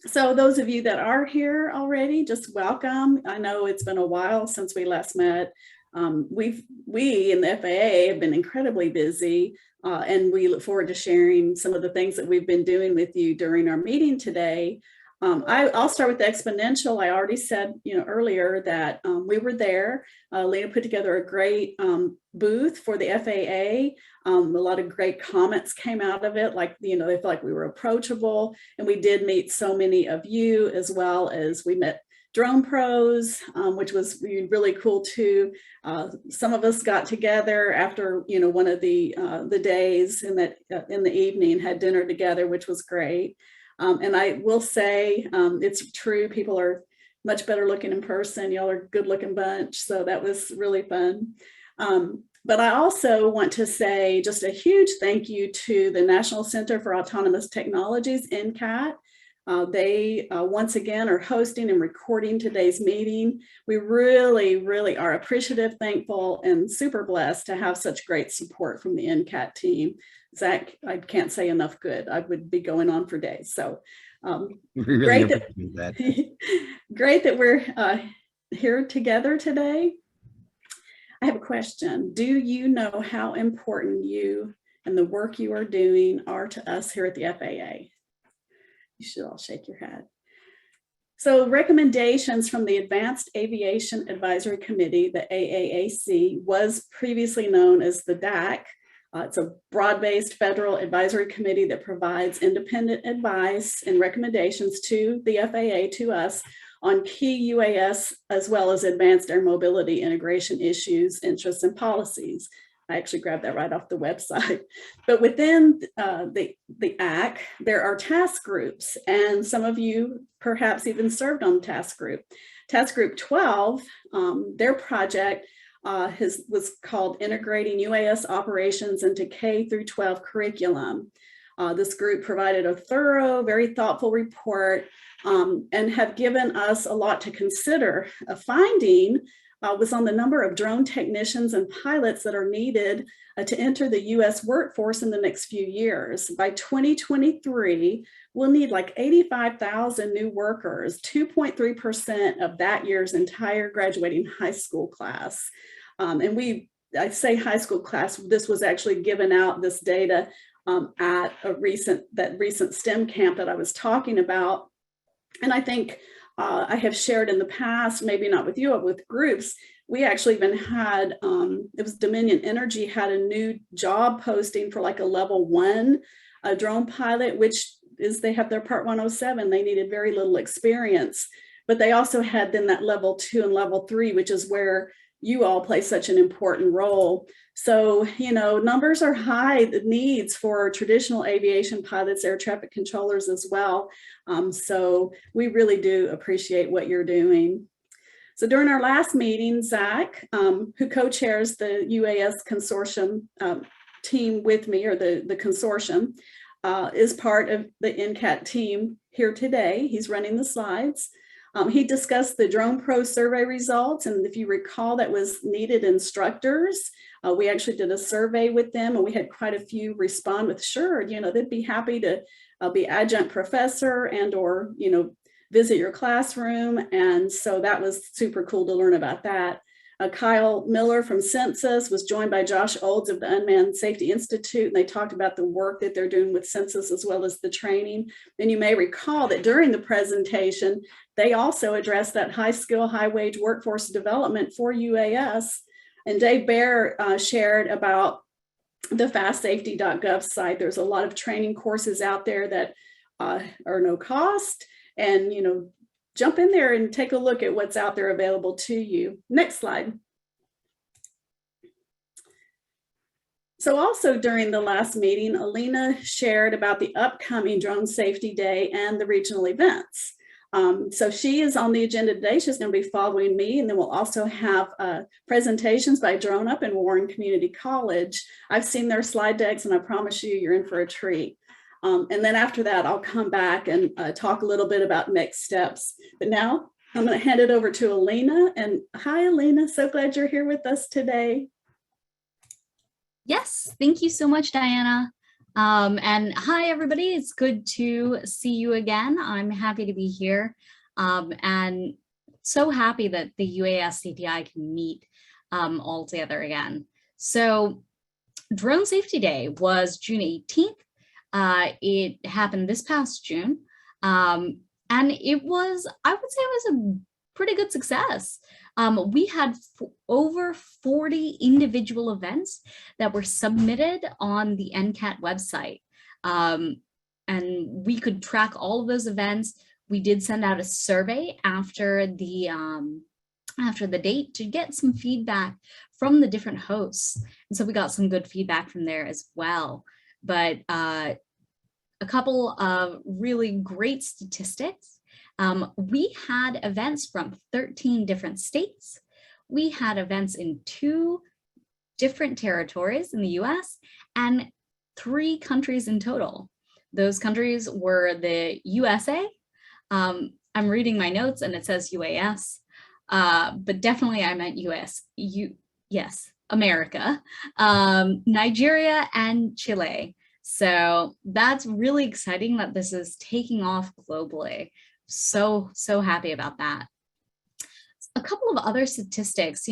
So those of you that are here already, just welcome. I know it's been a while since we last met. We in the FAA have been incredibly busy, and we look forward to sharing some of the things that we've been doing with you during our meeting today. I'll start with the exponential. I already said, earlier that we were there. Lena put together a great booth for the FAA. A lot of great comments came out of it, like, they felt like we were approachable, and we did meet so many of you, as well as we met drone pros, which was really cool too. Some of us got together after one of the days in the evening, had dinner together, which was great. And I will say, it's true, people are much better looking in person. Y'all are a good looking bunch. So that was really fun. But I also want to say just a huge thank you to the National Center for Autonomous Technologies, NCAT. They once again are hosting and recording today's meeting. We really, really are appreciative, thankful, and super blessed to have such great support from the NCAT team. Zach, I can't say enough good. I would be going on for days. So really great that we're here together today. I have a question. Do you know how important you and the work you are doing are to us here at the FAA? You should all shake your head. So recommendations from the Advanced Aviation Advisory Committee, the AAAC, was previously known as the DAC. It's a broad-based federal advisory committee that provides independent advice and recommendations to the FAA, to us, on key UAS as well as advanced air mobility integration issues, interests, and policies. I actually grabbed that right off the website. But within the AC, there are task groups, and some of you perhaps even served on the task group. Task Group 12, their project was called Integrating UAS Operations into K through 12 Curriculum. This group provided a thorough, very thoughtful report and have given us a lot to consider. A finding was on the number of drone technicians and pilots that are needed to enter the US workforce in the next few years. By 2023, we'll need like 85,000 new workers, 2.3% of that year's entire graduating high school class. And I say high school class, this was actually given out, this data, at that recent STEM camp that I was talking about. And I think I have shared in the past, maybe not with you, but with groups, we actually even had, it was Dominion Energy had a new job posting for like a level 1 drone pilot, which is they have their Part 107. They needed very little experience, but they also had then that level 2 and level 3, which is where you all play such an important role. So, numbers are high, the needs for traditional aviation pilots, air traffic controllers as well. So we really do appreciate what you're doing. So during our last meeting, Zach, who co-chairs the UAS consortium team with me, or the consortium, is part of the NCAT team here today. He's running the slides. He discussed the Drone Pro survey results, and if you recall, that was needed instructors. We actually did a survey with them, and we had quite a few respond with, sure, they'd be happy to be adjunct professor and or, visit your classroom. And so that was super cool to learn about that. Kyle Miller from Census was joined by Josh Olds of the Unmanned Safety Institute, and they talked about the work that they're doing with Census as well as the training. And you may recall that during the presentation, they also addressed that high skill, high wage workforce development for UAS. And Dave Baer shared about the fastsafety.gov site. There's a lot of training courses out there that are no cost, and jump in there and take a look at what's out there available to you. Next slide. So also during the last meeting, Alina shared about the upcoming Drone Safety Day and the regional events. So she is on the agenda today. She's going to be following me, and then we'll also have presentations by Drone Up and Warren Community College. I've seen their slide decks, and I promise you, you're in for a treat. And then after that, I'll come back and talk a little bit about next steps. But now I'm going to hand it over to Alina. And hi, Alina. So glad you're here with us today. Yes, thank you so much, Diana. And hi, everybody. It's good to see you again. I'm happy to be here and so happy that the UAS CTI can meet all together again. So Drone Safety Day was June 18th. It happened this past June. And it was, I would say it was a pretty good success. We had over 40 individual events that were submitted on the NCAT website. And we could track all of those events. We did send out a survey after the date to get some feedback from the different hosts. And so we got some good feedback from there as well. But a couple of really great statistics. We had events from 13 different states. We had events in 2 different territories in the US and 3 countries in total. Those countries were the USA. I'm reading my notes and it says UAS, but definitely I meant yes, America, Nigeria and Chile. So that's really exciting that this is taking off globally. So happy about that. A couple of other statistics,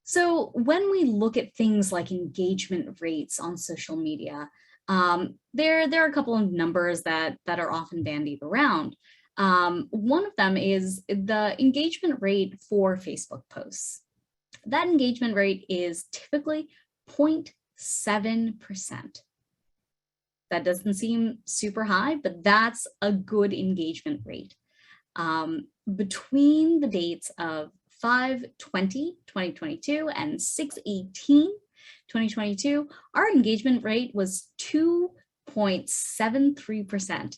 so when we look at things like engagement rates on social media, there are a couple of numbers that are often bandied around. One of them is the engagement rate for Facebook posts. That engagement rate is typically 0.7%. That doesn't seem super high, but that's a good engagement rate. Between the dates of 5/20/2022 and 6/18/2022, our engagement rate was 2.73%.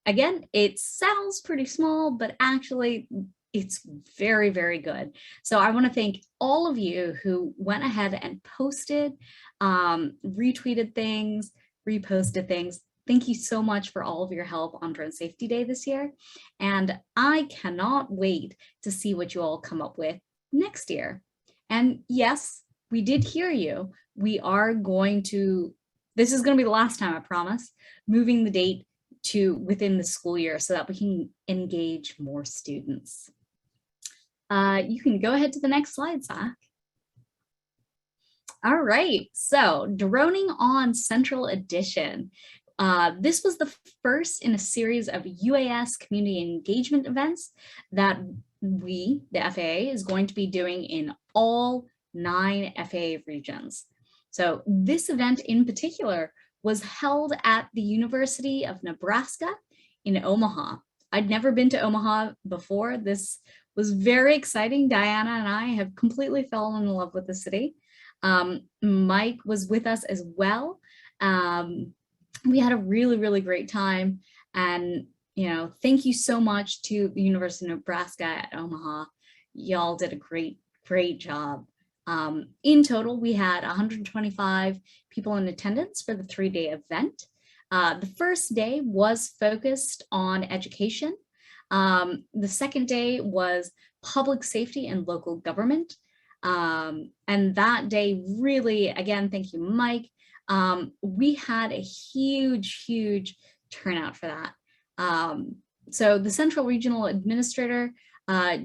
Again, it sounds pretty small, but actually it's very, very good. So I want to thank all of you who went ahead and posted, retweeted things, reposted things. Thank you so much for all of your help on Drone Safety Day this year. And I cannot wait to see what you all come up with next year. And yes, we did hear you. We are going to, this is going to be the last time, I promise, moving the date to within the school year so that we can engage more students. You can go ahead to the next slide, Zach. All right, so Droning on Central Edition. This was the first in a series of UAS community engagement events that we, the FAA, is going to be doing in all 9 FAA regions. So this event in particular was held at the University of Nebraska in Omaha. I'd never been to Omaha before. This was very exciting. Diana and I have completely fallen in love with the city. Mike was with us as well. We had a really, really great time. And, thank you so much to the University of Nebraska at Omaha. Y'all did a great, great job. In total, we had 125 people in attendance for the 3-day event. The first day was focused on education. The second day was public safety and local government. And that day really, again, thank you, Mike. We had a huge, huge turnout for that. So the Central Regional Administrator,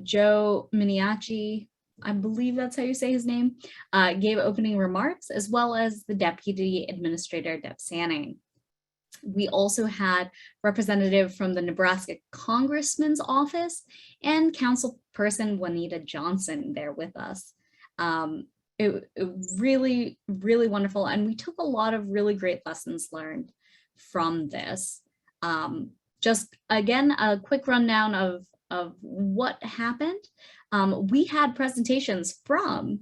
Joe Miniaci, I believe that's how you say his name, gave opening remarks, as well as the Deputy Administrator, Deb Sanning. We also had representative from the Nebraska Congressman's office and councilperson Juanita Johnson there with us. It really, really wonderful. And we took a lot of really great lessons learned from this. Just again, a quick rundown of what happened. We had presentations from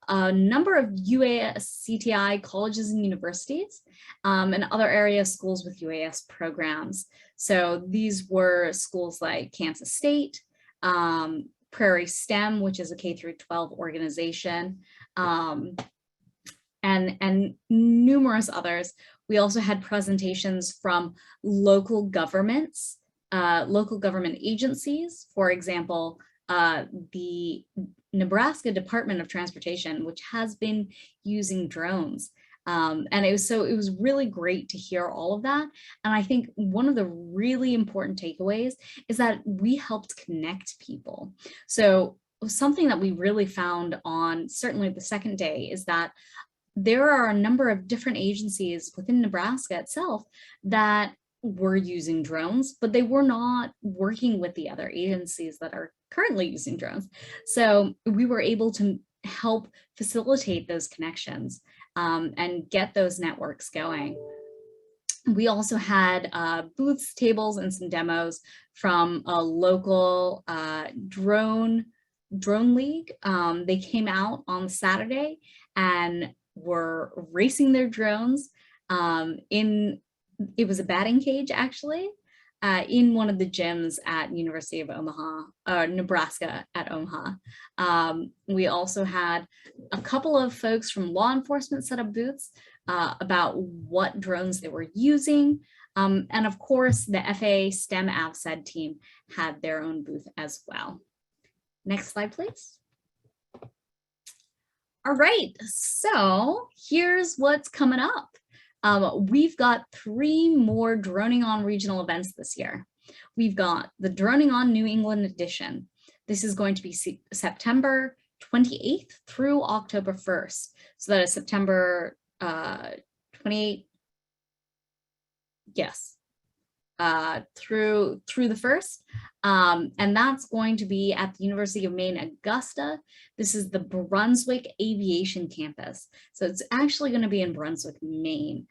a number of UAS CTI colleges and universities and other area schools with UAS programs. So these were schools like Kansas State, Prairie STEM, which is a K-12 organization, and numerous others. We also had presentations from local governments, local government agencies, for example, the Nebraska Department of Transportation, which has been using drones. And it was really great to hear all of that. And I think one of the really important takeaways is that we helped connect people. So something that we really found on certainly the second day is that there are a number of different agencies within Nebraska itself that were using drones, but they were not working with the other agencies that are currently using drones. So we were able to help facilitate those connections and get those networks going. We also had booths, tables, and some demos from a local drone league. They came out on Saturday and were racing their drones it was a batting cage actually, in one of the gyms at University of Omaha, Nebraska at Omaha. We also had a couple of folks from law enforcement set up booths about what drones they were using. And of course, the FAA STEM AVSED team had their own booth as well. Next slide, please. All right, so here's what's coming up. We've got 3 more Droning On regional events this year. We've got the Droning On New England edition. This is going to be September 28th through October 1st. So that is September 28th, yes, through the 1st. And that's going to be at the University of Maine, Augusta. This is the Brunswick Aviation Campus. So it's actually going to be in Brunswick, Maine.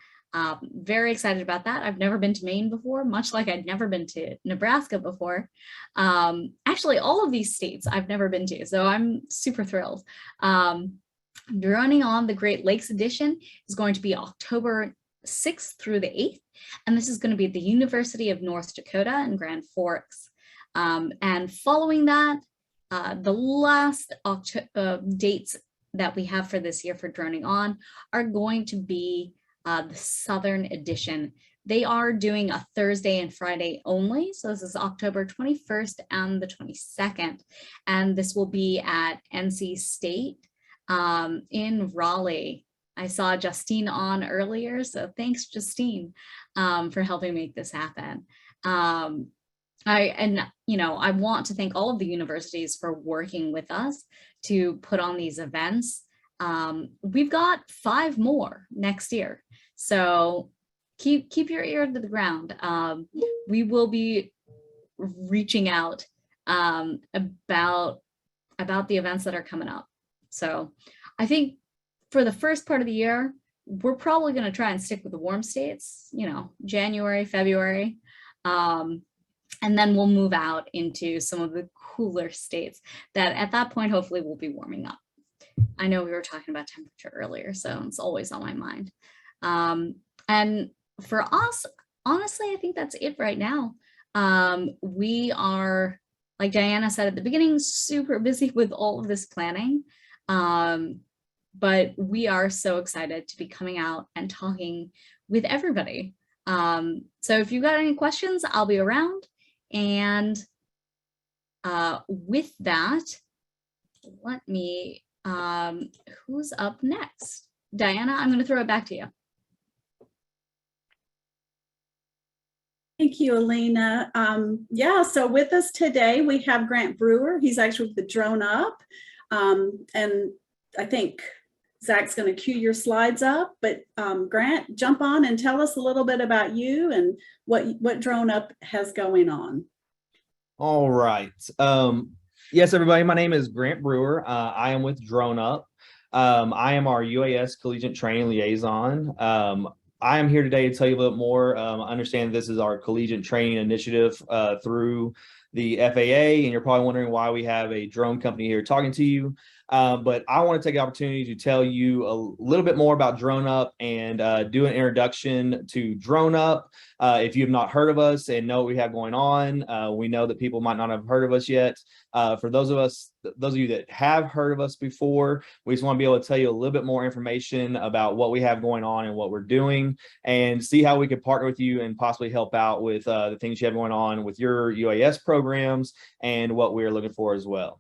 Very excited about that. I've never been to Maine before, much like I'd never been to Nebraska before. Actually, all of these states I've never been to, so I'm super thrilled. Running on the Great Lakes edition is going to be October 6th through the 8th, and this is going to be at the University of North Dakota in Grand Forks. And following that, the last dates that we have for this year for Droning On are going to be the Southern edition. They are doing a Thursday and Friday only. So this is October 21st and the 22nd. And this will be at NC State in Raleigh. I saw Justine on earlier, so thanks, Justine, for helping make this happen. I want to thank all of the universities for working with us to put on these events. We've got 5 more next year, so keep your ear to the ground. We will be reaching out about the events that are coming up. So I think for the first part of the year, we're probably going to try and stick with the warm states, January, February. And then we'll move out into some of the cooler states that at that point, hopefully will be warming up. I know we were talking about temperature earlier, so it's always on my mind. And for us, honestly, I think that's it right now. We are, like Diana said at the beginning, super busy with all of this planning. But we are so excited to be coming out and talking with everybody. So if you've got any questions, I'll be around. And with that, let me, who's up next? Diana, I'm going to throw it back to you. Thank you, Alina. Yeah, so with us today, we have Grant Brewer. He's actually with the Drone Up. And I think Zach's going to cue your slides up, but Grant, jump on and tell us a little bit about you and what Drone Up has going on. All right. Yes, everybody, my name is Grant Brewer. I am with Drone Up. I am our UAS Collegiate Training Liaison. I am here today to tell you a little bit more. I understand this is our collegiate training initiative through the FAA, and you're probably wondering why we have a drone company here talking to you. But I want to take the opportunity to tell you a little bit more about Drone Up and do an introduction to Drone Up. If you have not heard of us and know what we have going on, we know that people might not have heard of us yet. For those of you that have heard of us before, we just want to be able to tell you a little bit more information about what we have going on and what we're doing, and see how we could partner with you and possibly help out with the things you have going on with your UAS program. programs and what we're looking for as well.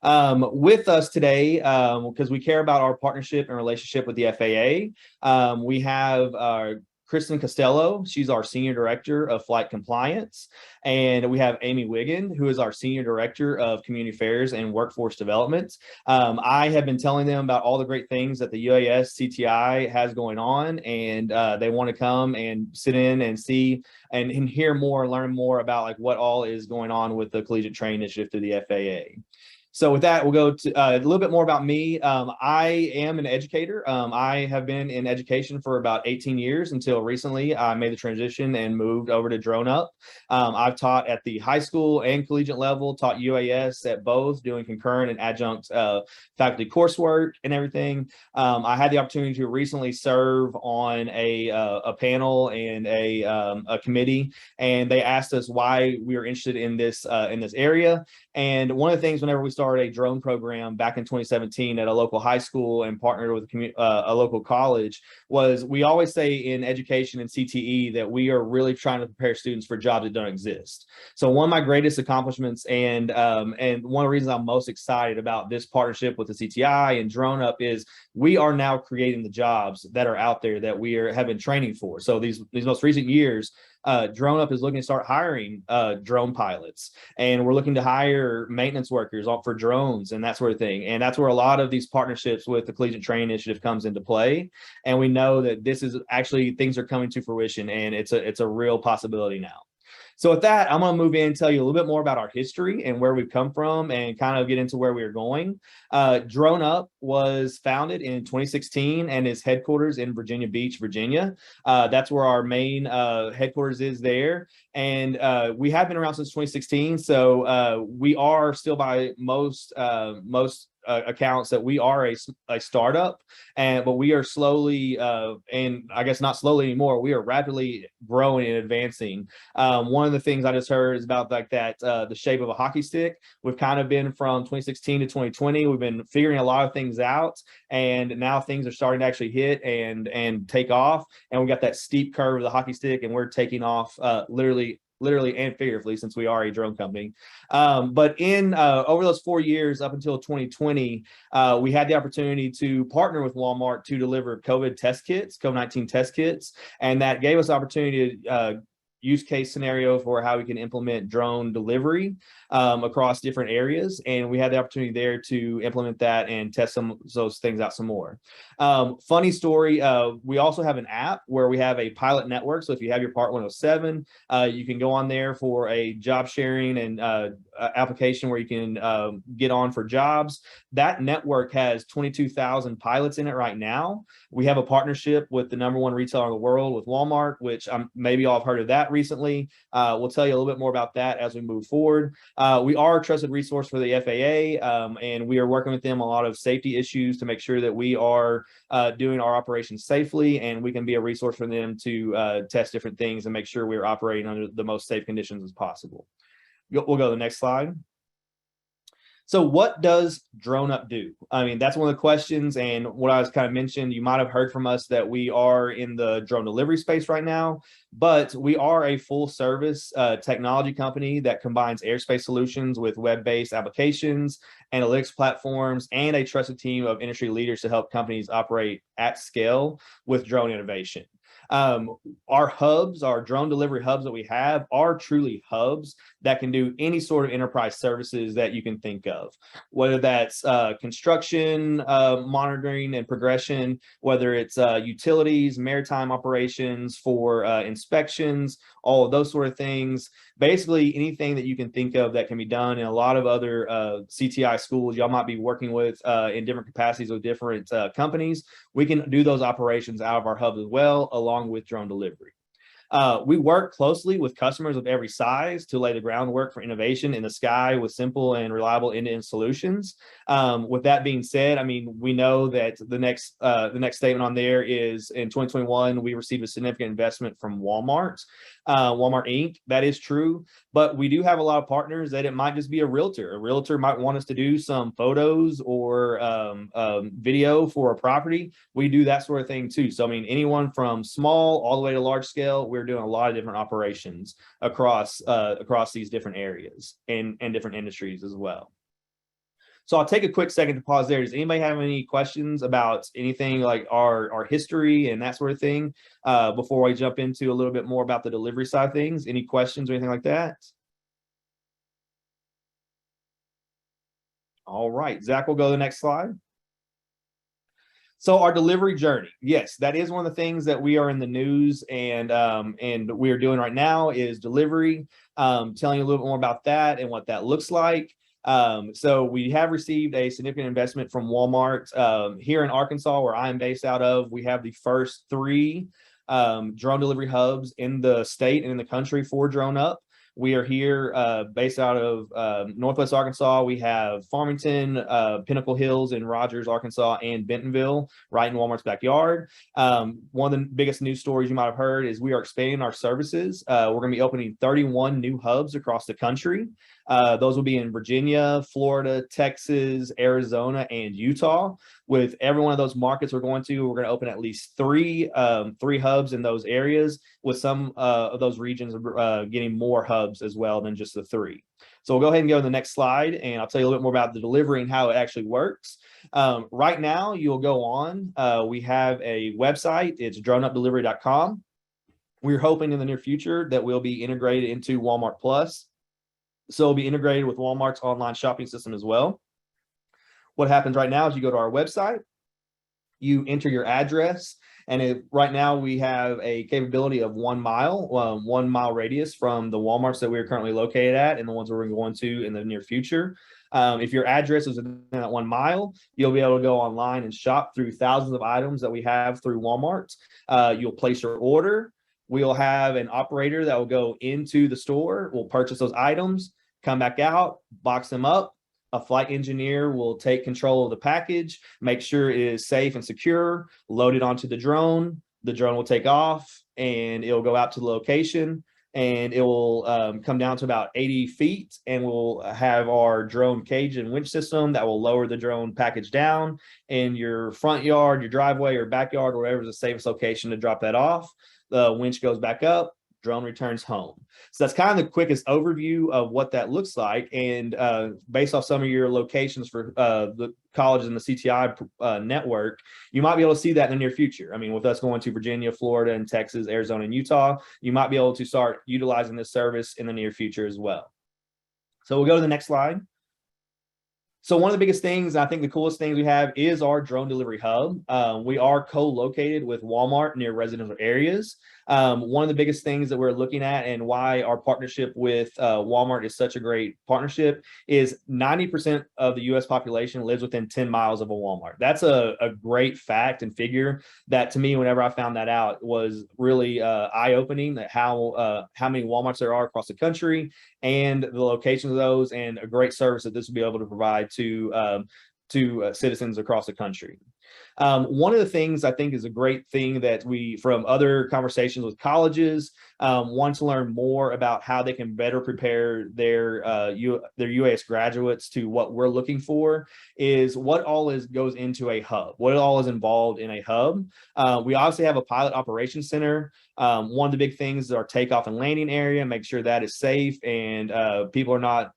With us today, because we care about our partnership and relationship with the FAA, we have Kristen Costello. She's our Senior Director of Flight Compliance. And we have Amy Wiggin, who is our Senior Director of Community Affairs and Workforce Development. I have been telling them about all the great things that the UAS CTI has going on, and they want to come and sit in and see and hear more, learn more about like what all is going on with the Collegiate Training Initiative through the FAA. So with that, we'll go to a little bit more about me. I am an educator. I have been in education for about 18 years until recently I made the transition and moved over to Drone Up. I've taught at the high school and collegiate level, taught UAS at both, doing concurrent and adjunct faculty coursework and everything. I had the opportunity to recently serve on a panel and a committee, and they asked us why we were interested in this area. And one of the things, whenever we started a drone program back in 2017 at a local high school and partnered with a local college, was we always say in education and CTE that we are really trying to prepare students for jobs that don't exist. So one of my greatest accomplishments and one of the reasons I'm most excited about this partnership with the CTI and Drone Up is we are now creating the jobs that are out there that we have been training for. So these most recent years, Drone Up is looking to start hiring drone pilots, and we're looking to hire maintenance workers for drones and that sort of thing. And that's where a lot of these partnerships with the Collegiate Training Initiative comes into play. And we know that this is actually, things are coming to fruition, and it's a real possibility now. So with that, I'm going to move in and tell you a little bit more about our history and where we've come from and kind of get into where we are going. Drone Up was founded in 2016 and is headquarters in Virginia Beach, Virginia. That's where our main headquarters is there. And we have been around since 2016. So we are still by most accounts that we are a startup, but we are slowly and I guess not slowly anymore, we are rapidly growing and advancing. One of the things I just heard is about like that the shape of a hockey stick. We've kind of been from 2016 to 2020, we've been figuring a lot of things out, and now things are starting to actually hit and take off, and we got that steep curve of the hockey stick, and we're taking off literally and figuratively, since we are a drone company. But in over those 4 years up until 2020, we had the opportunity to partner with Walmart to deliver COVID-19 test kits, and that gave us the opportunity to use case scenario for how we can implement drone delivery across different areas. And we had the opportunity there to implement that and test those things out some more. Funny story, we also have an app where we have a pilot network. So if you have your Part 107, you can go on there for a job sharing and application where you can get on for jobs. That network has 22,000 pilots in it right now. We have a partnership with the #1 retailer in the world, with Walmart, which maybe y'all have heard of that recently. We'll tell you a little bit more about that as we move forward. We are a trusted resource for the FAA, and we are working with them on a lot of safety issues to make sure that we are doing our operations safely, and we can be a resource for them to test different things and make sure we're operating under the most safe conditions as possible. We'll go to the next slide. So what does Drone Up do? I mean, that's one of the questions, and what I was kind of mentioned, you might have heard from us that we are in the drone delivery space right now, but we are a full service technology company that combines airspace solutions with web-based applications, analytics platforms, and a trusted team of industry leaders to help companies operate at scale with drone innovation. Our hubs, our drone delivery hubs that we have, are truly hubs that can do any sort of enterprise services that you can think of, whether that's construction, monitoring and progression, whether it's utilities, maritime operations for inspections, all of those sort of things. Basically anything that you can think of that can be done in a lot of other CTI schools y'all might be working with in different capacities with different companies. We can do those operations out of our hubs as well, along with drone delivery. We work closely with customers of every size to lay the groundwork for innovation in the sky with simple and reliable end-to-end solutions. With that being said, I mean, we know that the next statement on there is in 2021, we received a significant investment from Walmart. Walmart Inc. That is true, but we do have a lot of partners that it might just be a realtor. A realtor might want us to do some photos or video for a property. We do that sort of thing too. So I mean, anyone from small all the way to large scale, we're doing a lot of different operations across these different areas and different industries as well. So I'll take a quick second to pause there. Does anybody have any questions about anything like our history and that sort of thing before I jump into a little bit more about the delivery side of things? Any questions or anything like that? All right, Zach will go to the next slide. So our delivery journey, yes, that is one of the things that we are in the news and we are doing right now is delivery. Telling you a little bit more about that and what that looks like. So we have received a significant investment from Walmart here in Arkansas, where I am based out of. We have the first 3 drone delivery hubs in the state and in the country for Drone Up. We are here based out of Northwest Arkansas. We have Farmington, Pinnacle Hills in Rogers, Arkansas, and Bentonville, right in Walmart's backyard. One of the biggest news stories you might have heard is we are expanding our services. We're going to be opening 31 new hubs across the country. Those will be in Virginia, Florida, Texas, Arizona, and Utah. With every one of those markets we're going to open at least 3 hubs in those areas, with some of those regions getting more hubs as well than just the 3. So we'll go ahead and go to the next slide, and I'll tell you a little bit more about the delivery and how it actually works. Right now, you'll go on. We have a website. It's droneupdelivery.com. We're hoping in the near future that we'll be integrated into Walmart Plus. So it'll be integrated with Walmart's online shopping system as well. What happens right now is you go to our website, you enter your address, and right now we have a capability of 1 mile, 1 mile radius from the Walmarts that we're currently located at and the ones we're going to in the near future. If your address is within that 1 mile, you'll be able to go online and shop through thousands of items that we have through Walmart. You'll place your order. We'll have an operator that will go into the store, will purchase those items, come back out, box them up. A flight engineer will take control of the package, make sure it is safe and secure, load it onto the drone. The drone will take off and it'll go out to the location, and it will come down to about 80 feet, and we'll have our drone cage and winch system that will lower the drone package down in your front yard, your driveway, or backyard, or wherever is the safest location to drop that off. The winch goes back up, drone returns home. So that's kind of the quickest overview of what that looks like. And based off some of your locations for the colleges in the CTI network, you might be able to see that in the near future. I mean, with us going to Virginia, Florida, and Texas, Arizona, and Utah, you might be able to start utilizing this service in the near future as well. So we'll go to the next slide. So one of the biggest things, I think the coolest things we have, is our drone delivery hub. We are co-located with Walmart near residential areas. One of the biggest things that we're looking at, and why our partnership with Walmart is such a great partnership, is 90% of the U.S. population lives within 10 miles of a Walmart. That's a great fact and figure that, to me, whenever I found that out, was really eye-opening, that how many Walmarts there are across the country and the locations of those, and a great service that this will be able to provide to citizens across the country. One of the things I think is a great thing that we, from other conversations with colleges, want to learn more about how they can better prepare their UAS graduates to what we're looking for, is what all goes into a hub, what all is involved in a hub. We obviously have a pilot operations center. One of the big things is our takeoff and landing area, make sure that is safe and people are not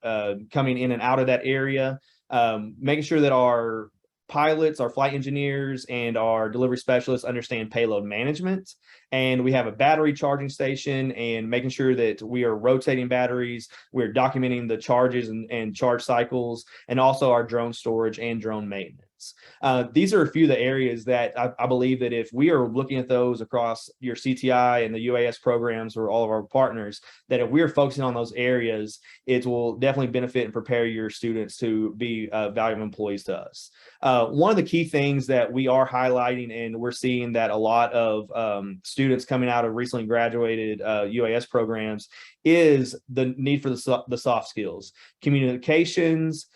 coming in and out of that area. Making sure that our pilots, our flight engineers, and our delivery specialists understand payload management. And we have a battery charging station, and making sure that we are rotating batteries, we're documenting the charges and charge cycles, and also our drone storage and drone maintenance. These are a few of the areas that I believe that if we are looking at those across your CTI and the UAS programs for all of our partners, that if we're focusing on those areas, it will definitely benefit and prepare your students to be valuable employees to us. One of the key things that we are highlighting, and we're seeing that a lot of students coming out of recently graduated UAS programs, is the need for the soft skills, communications,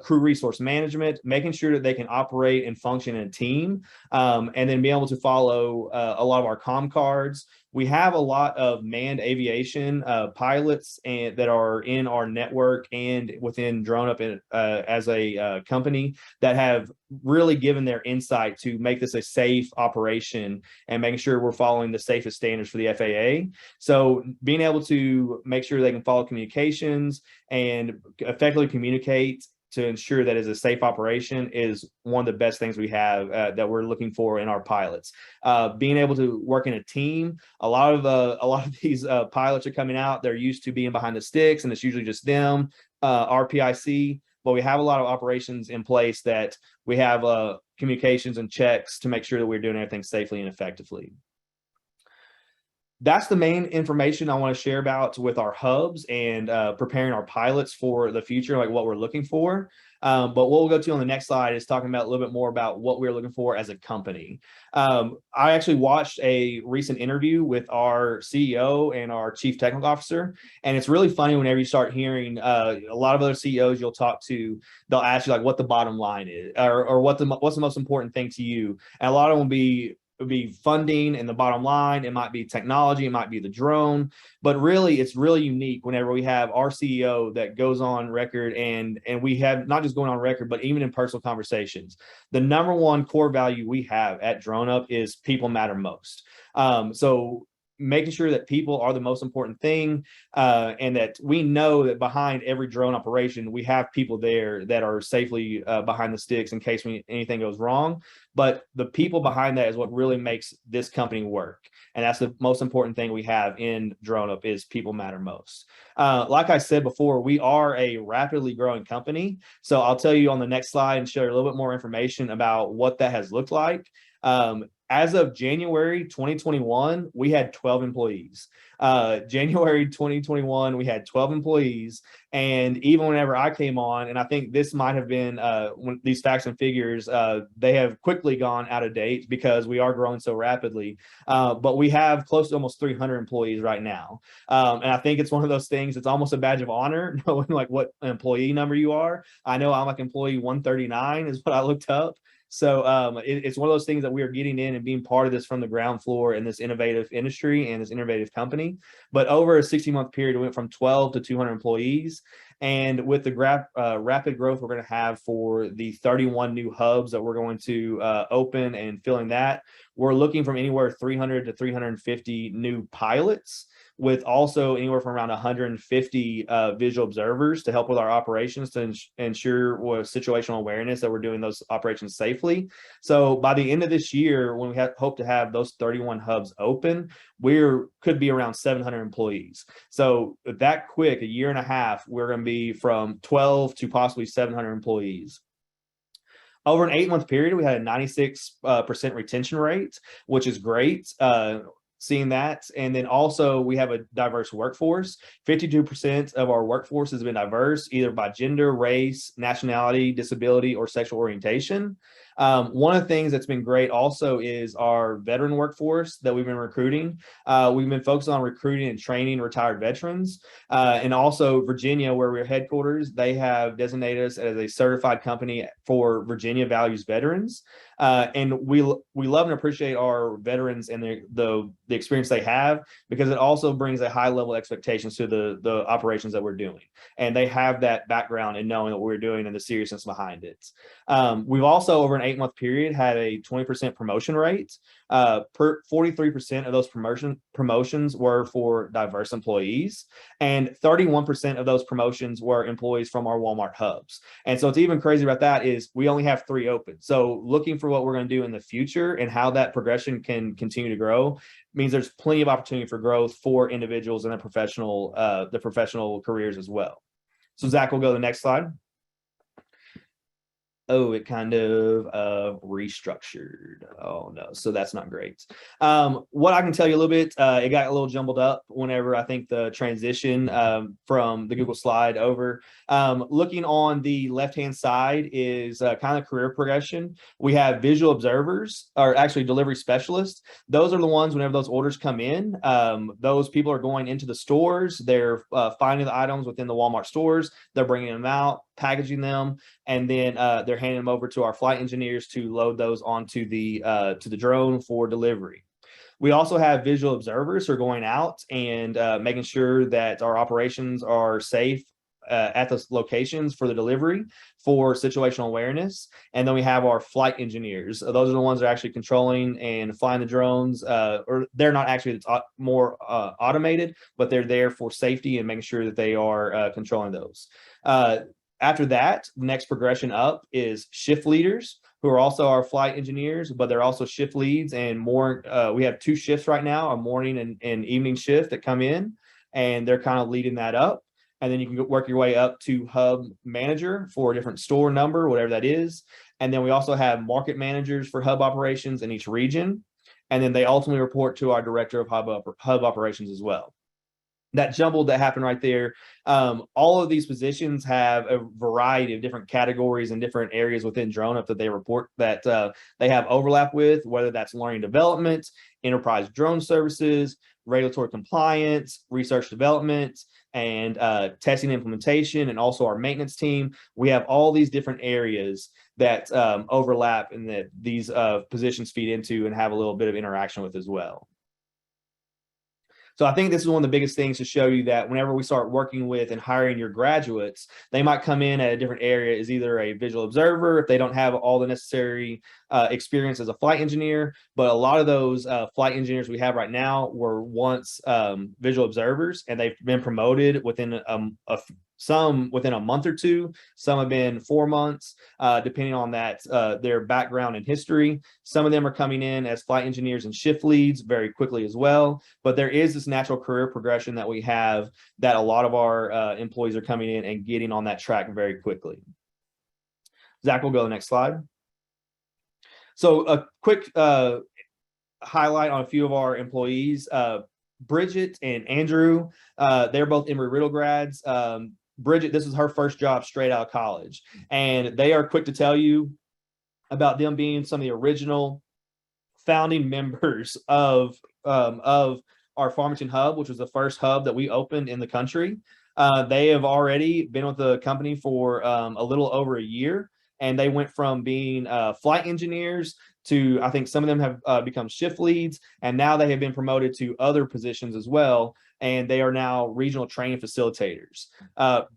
crew resource management, making sure that they can operate and function in a team, and then be able to follow a lot of our comm cards. we have a lot of manned aviation pilots and that are in our network and within DroneUp as a company that have really given their insight to make this a safe operation and making sure we're following the safest standards for the FAA. So being able to make sure they can follow communications and effectively communicate to ensure that it's a safe operation is one of the best things we have that we're looking for in our pilots. Being able to work in a team, a lot of these pilots are coming out, they're used to being behind the sticks and it's usually just them, RPIC, but we have a lot of operations in place that we have communications and checks to make sure that we're doing everything safely and effectively. That's the main information I want to share about with our hubs and preparing our pilots for the future, like what we're looking for. But what we'll go to on the next slide is talking about a little bit more about what we're looking for as a company. I actually watched a recent interview with our CEO and our chief technical officer, and it's really funny whenever you start hearing a lot of other CEOs you'll talk to, they'll ask you like what the bottom line is or what's the most important thing to you, and a lot of them will be funding and the bottom line. It might be technology, it might be the drone, but really it's really unique whenever we have our CEO that goes on record and we have not just going on record, but even in personal conversations. The number one core value we have at DroneUp is people matter most. So making sure that people are the most important thing, and that we know that behind every drone operation, we have people there that are safely behind the sticks in case anything goes wrong. But the people behind that is what really makes this company work. And that's the most important thing we have in DroneUp is people matter most. Like I said before, we are a rapidly growing company. So I'll tell you on the next slide and share a little bit more information about what that has looked like. As of January 2021, we had 12 employees. January 2021, we had 12 employees. And even whenever I came on, and I think this might have been when these facts and figures, they have quickly gone out of date because we are growing so rapidly. But we have close to almost 300 employees right now. And I think it's one of those things, it's almost a badge of honor, knowing like what employee number you are. I know I'm like employee 139 is what I looked up. So it's one of those things that we are getting in and being part of this from the ground floor in this innovative industry and this innovative company. But over a 60-month period, it went from 12 to 200 employees. And with the rapid growth we're going to have for the 31 new hubs that we're going to open and filling that, we're looking from anywhere 300 to 350 new pilots, with also anywhere from around 150 visual observers to help with our operations to ensure situational awareness that we're doing those operations safely. So by the end of this year, when we hope to have those 31 hubs open, could be around 700 employees. So that quick, a year and a half, we're going to be from 12 to possibly 700 employees. Over an 8-month period, we had a 96% retention rate, which is great. Seeing that. And then also we have a diverse workforce. 52% of our workforce has been diverse, either by gender, race, nationality, disability, or sexual orientation. One of the things that's been great also is our veteran workforce that we've been recruiting. We've been focused on recruiting and training retired veterans. And also Virginia, where we're headquarters, they have designated us as a certified company for Virginia Values Veterans. And we love and appreciate our veterans and the experience they have, because it also brings a high level of expectations to the operations that we're doing. And they have that background in knowing what we're doing and the seriousness behind it. We've also, over an 8-month period, had a 20% promotion rate. 43% of those promotions were for diverse employees, and 31% of those promotions were employees from our Walmart hubs. And so what's even crazy about that is we only have 3 open. So looking for what we're going to do in the future and how that progression can continue to grow means there's plenty of opportunity for growth for individuals in the professional careers as well. So Zach, we'll go to the next slide. Oh, it kind of restructured. Oh no, so that's not great. What I can tell you a little bit, it got a little jumbled up whenever I think the transition from the Google slide over. Looking on the left-hand side is kind of career progression. We have visual observers, or actually delivery specialists. Those are the ones, whenever those orders come in, those people are going into the stores, they're finding the items within the Walmart stores, they're bringing them out, packaging them, and then they're handing them over to our flight engineers to load those onto the drone for delivery. We also have visual observers who are going out and making sure that our operations are safe at those locations for the delivery for situational awareness. And then we have our flight engineers. Those are the ones that are actually controlling and flying the drones, or they're not actually, it's more automated, but they're there for safety and making sure that they are controlling those. After that, the next progression up is shift leaders, who are also our flight engineers, but they're also shift leads. And more, we have 2 shifts right now, a morning and evening shift that come in, and they're kind of leading that up. And then you can work your way up to hub manager for a different store number, whatever that is. And then we also have market managers for hub operations in each region. And then they ultimately report to our director of hub operations as well. That jumbled that happened right there. All of these positions have a variety of different categories and different areas within DroneUp that they report that they have overlap with, whether that's learning development, enterprise drone services, regulatory compliance, research development, and testing implementation, and also our maintenance team. We have all these different areas that overlap and that these positions feed into and have a little bit of interaction with as well. So I think this is one of the biggest things to show you that whenever we start working with and hiring your graduates, they might come in at a different area as either a visual observer if they don't have all the necessary experience as a flight engineer. But a lot of those flight engineers we have right now were once visual observers, and they've been promoted within some within a month or two. Some have been 4 months, depending on that their background and history. Some of them are coming in as flight engineers and shift leads very quickly as well. But there is this natural career progression that we have that a lot of our employees are coming in and getting on that track very quickly. Zach will go to the next slide. So a quick highlight on a few of our employees. Bridget and Andrew, they're both Embry-Riddle grads. Bridget, this is her first job straight out of college, and they are quick to tell you about them being some of the original founding members of our Farmington hub, which was the first hub that we opened in the country. They have already been with the company for a little over a year, and they went from being flight engineers to, I think some of them have become shift leads, and now they have been promoted to other positions as well, and they are now regional training facilitators.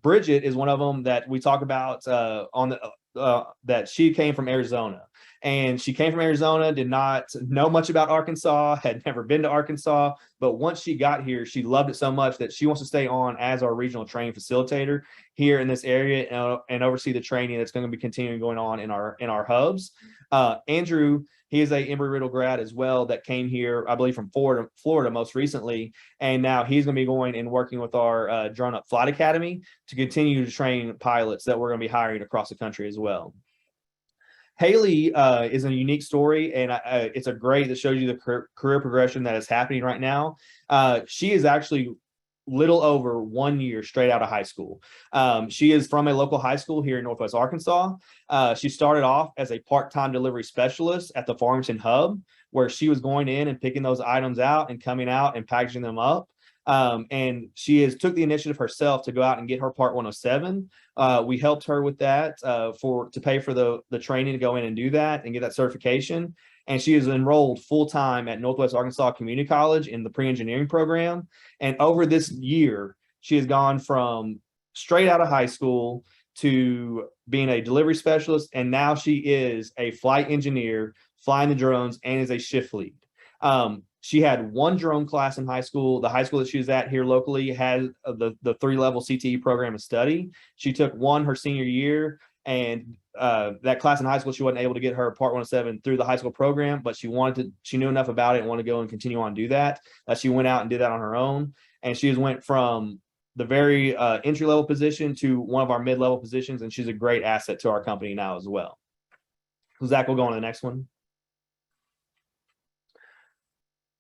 Bridget is one of them that we talk about that she came from Arizona. And she came from Arizona, did not know much about Arkansas, had never been to Arkansas, but once she got here, she loved it so much that she wants to stay on as our regional training facilitator here in this area and oversee the training that's going to be continuing going on in our hubs. Andrew, he is a Embry-Riddle grad as well that came here, I believe, from Florida most recently, and now he's going to be going and working with our DroneUp Flight Academy to continue to train pilots that we're going to be hiring across the country as well. Haley is a unique story, and it's a great that shows you the career progression that is happening right now. She is actually little over 1 year straight out of high school. She is from a local high school here in Northwest Arkansas. She started off as a part-time delivery specialist at the Farmington hub, where she was going in and picking those items out and coming out and packaging them up. And she took the initiative herself to go out and get her Part 107. We helped her with that to pay for the training to go in and do that and get that certification. And she is enrolled full-time at Northwest Arkansas Community College in the pre-engineering program. And over this year, she has gone from straight out of high school to being a delivery specialist. And now she is a flight engineer, flying the drones, and is a shift lead. She had one drone class in high school. The high school that she was at here locally had the 3-level CTE program of study. She took one her senior year, and that class in high school, she wasn't able to get her Part 107 through the high school program, but she knew enough about it and wanted to go and continue on and do that. She went out and did that on her own. And she just went from the very entry-level position to one of our mid-level positions, and she's a great asset to our company now as well. So Zach will go on to the next one.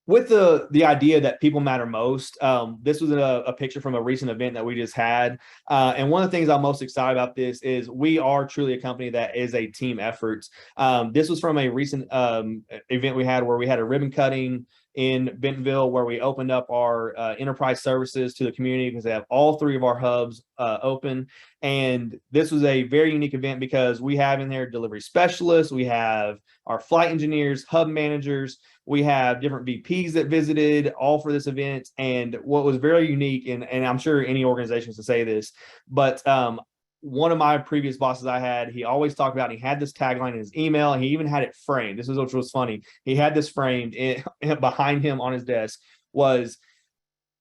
With the idea that people matter most, this was a picture from a recent event that we just had. And one of the things I'm most excited about this is we are truly a company that is a team effort. This was from a recent event we had where we had a ribbon cutting in Bentonville, where we opened up our enterprise services to the community because they have all 3 of our hubs open. And this was a very unique event because we have in there delivery specialists, we have our flight engineers, hub managers, we have different VPs that visited, all for this event. And what was very unique, and I'm sure any organizations to say this, but one of my previous bosses I had, he always talked about, he had this tagline in his email, and he even had it framed. This is which was funny. He had this framed behind him on his desk was,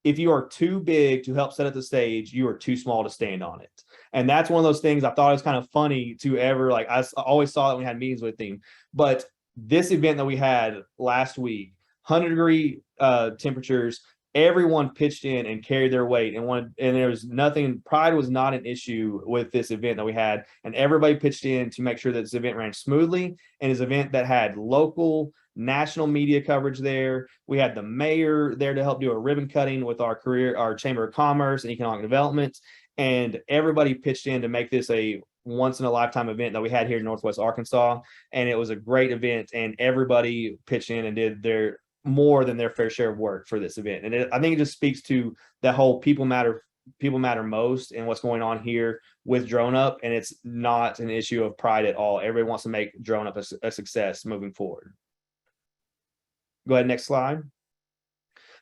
if you are too big to help set up the stage, you are too small to stand on it. And that's one of those things I thought it was kind of funny to ever, like, I always saw that when we had meetings with him. But this event that we had last week, 100-degree temperatures, everyone pitched in and carried their weight, and there was nothing, pride was not an issue with this event that we had, and everybody pitched in to make sure that this event ran smoothly, and this event that had local, national media coverage there. We had the mayor there to help do a ribbon cutting with our Chamber of Commerce and Economic Development, and everybody pitched in to make this a once-in-a-lifetime event that we had here in Northwest Arkansas, and it was a great event, and everybody pitched in and did their more than their fair share of work for this event. And I think it just speaks to the whole people matter most and what's going on here with Drone Up. And it's not an issue of pride at all. Everybody wants to make Drone Up a success moving forward. Go ahead, next slide.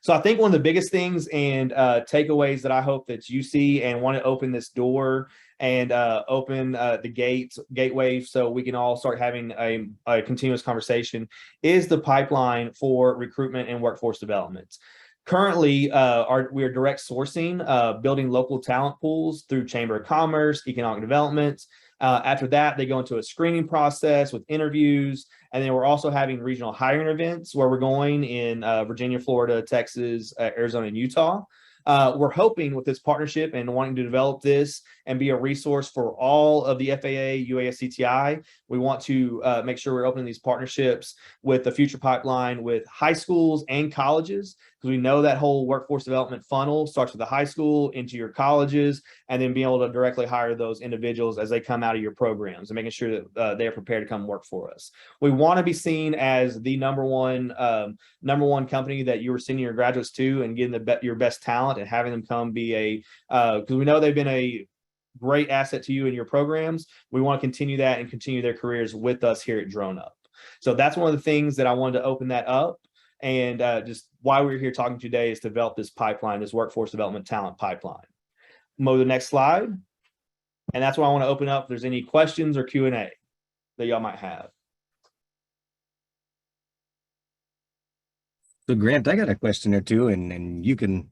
So I think one of the biggest things and takeaways that I hope that you see and want to open this door and open the gateway so we can all start having a continuous conversation is the pipeline for recruitment and workforce development. Currently, we are direct sourcing, building local talent pools through Chamber of Commerce, Economic Development. After that, they go into a screening process with interviews. And then we're also having regional hiring events where we're going in Virginia, Florida, Texas, Arizona, and Utah. We're hoping with this partnership and wanting to develop this and be a resource for all of the FAA UAS CTI, we want to make sure we're opening these partnerships with the future pipeline with high schools and colleges, because we know that whole workforce development funnel starts with the high school into your colleges, and then being able to directly hire those individuals as they come out of your programs and making sure that they are prepared to come work for us. We want to be seen as the number one company that you are sending your graduates to and getting your best talent and having them come be because we know they've been a great asset to you in your programs. We want to continue that and continue their careers with us here at Drone Up. So that's one of the things that I wanted to open that up. And just why we're here talking today is to develop this pipeline, this workforce development talent pipeline. Mo to the next slide. And that's why I want to open up if there's any questions or Q&A that y'all might have. So Grant, I got a question or two, and you can,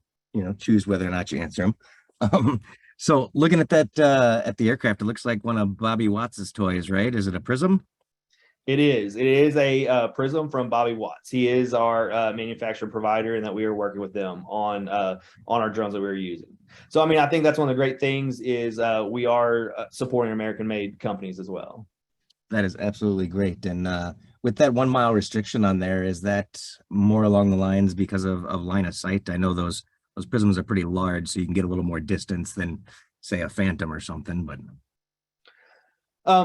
choose whether or not you answer them. So looking at that, at the aircraft, it looks like one of Bobby Watts's toys, right? Is it a Prism? It is. It is a Prism from Bobby Watts. He is our manufacturer provider, and that we are working with them on our drones that we're using. So, I mean, I think that's one of the great things is we are supporting American-made companies as well. That is absolutely great. And with that 1 mile restriction on there, is that more along the lines because of line of sight? I know those Prisms are pretty large, so you can get a little more distance than, say, a Phantom or something, but...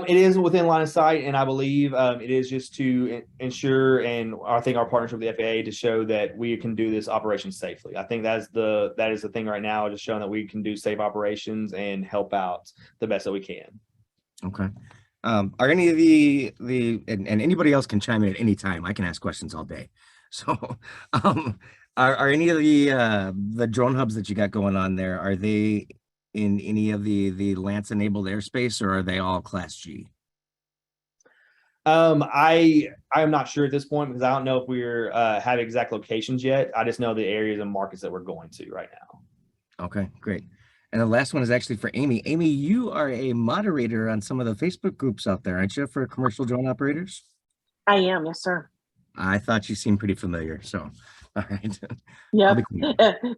It is within line of sight, and I believe it is just to ensure, and I think our partnership with the FAA to show that we can do this operation safely. I think that is the thing right now, just showing that we can do safe operations and help out the best that we can. Okay. Are any of the and anybody else can chime in at any time. I can ask questions all day. So, are any of the drone hubs that you got going on there, are they in any of the Lance enabled airspace, or are they all Class G? I'm not sure at this point because I don't know if we're have exact locations yet. I just know the areas and markets that we're going to right now. Okay, great. And the last one is actually for Amy. Amy, you are a moderator on some of the Facebook groups out there, aren't you, for commercial drone operators? I am, yes, sir. I thought you seemed pretty familiar, so all right. Yeah.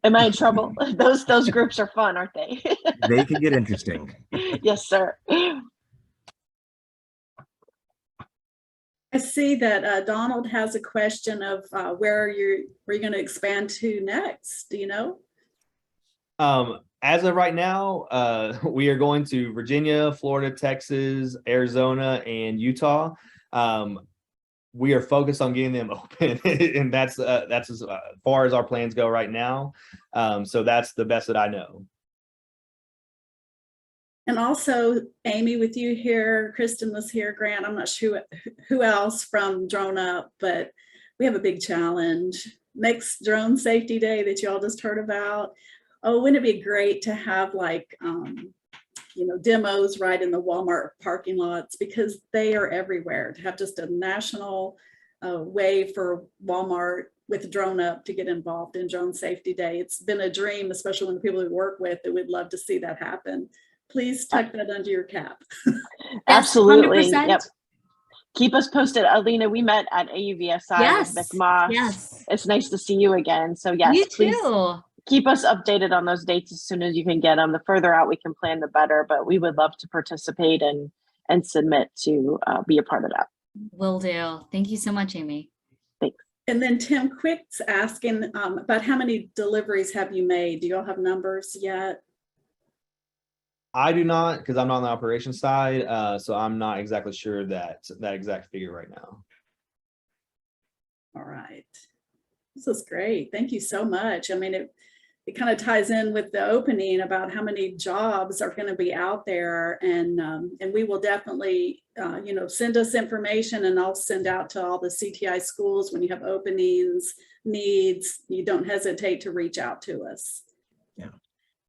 Am I in trouble? Those groups are fun, aren't they? They can get interesting. Yes, sir. I see that Donald has a question of where you're going to expand to next. Do you know? As of right now, we are going to Virginia, Florida, Texas, Arizona, and Utah. we are focused on getting them open, and that's as far as our plans go right now. So that's the best that I know. And also, Amy, with you here, Kristen was here, Grant, I'm not sure who else from Drone Up, but we have a big challenge. Next Drone Safety Day that you all just heard about. Oh, wouldn't it be great to have like, demos right in the Walmart parking lots, because they are everywhere. To have just a national way for Walmart with Drone Up to get involved in Drone Safety Day. It's been a dream, especially when the people we work with, that we'd love to see that happen. Please tuck that under your cap. Absolutely. 100%. Yep. Keep us posted. Alina, we met at AUVSI with Vic Moss. Yes. It's nice to see you again. So yes, You please too. keep us updated on those dates as soon as you can get them. The further out we can plan, the better, but we would love to participate and submit to be a part of that. Will do. Thank you so much, Amy. Thanks. And then Tim Quick's asking about how many deliveries have you made? Do you all have numbers yet? I do not, because I'm not on the operations side, so I'm not exactly sure that exact figure right now. All right. This is great. Thank you so much. I mean, it kind of ties in with the opening about how many jobs are going to be out there, and we will definitely, send us information, and I'll send out to all the CTI schools when you have openings, needs. You don't hesitate to reach out to us. Yeah.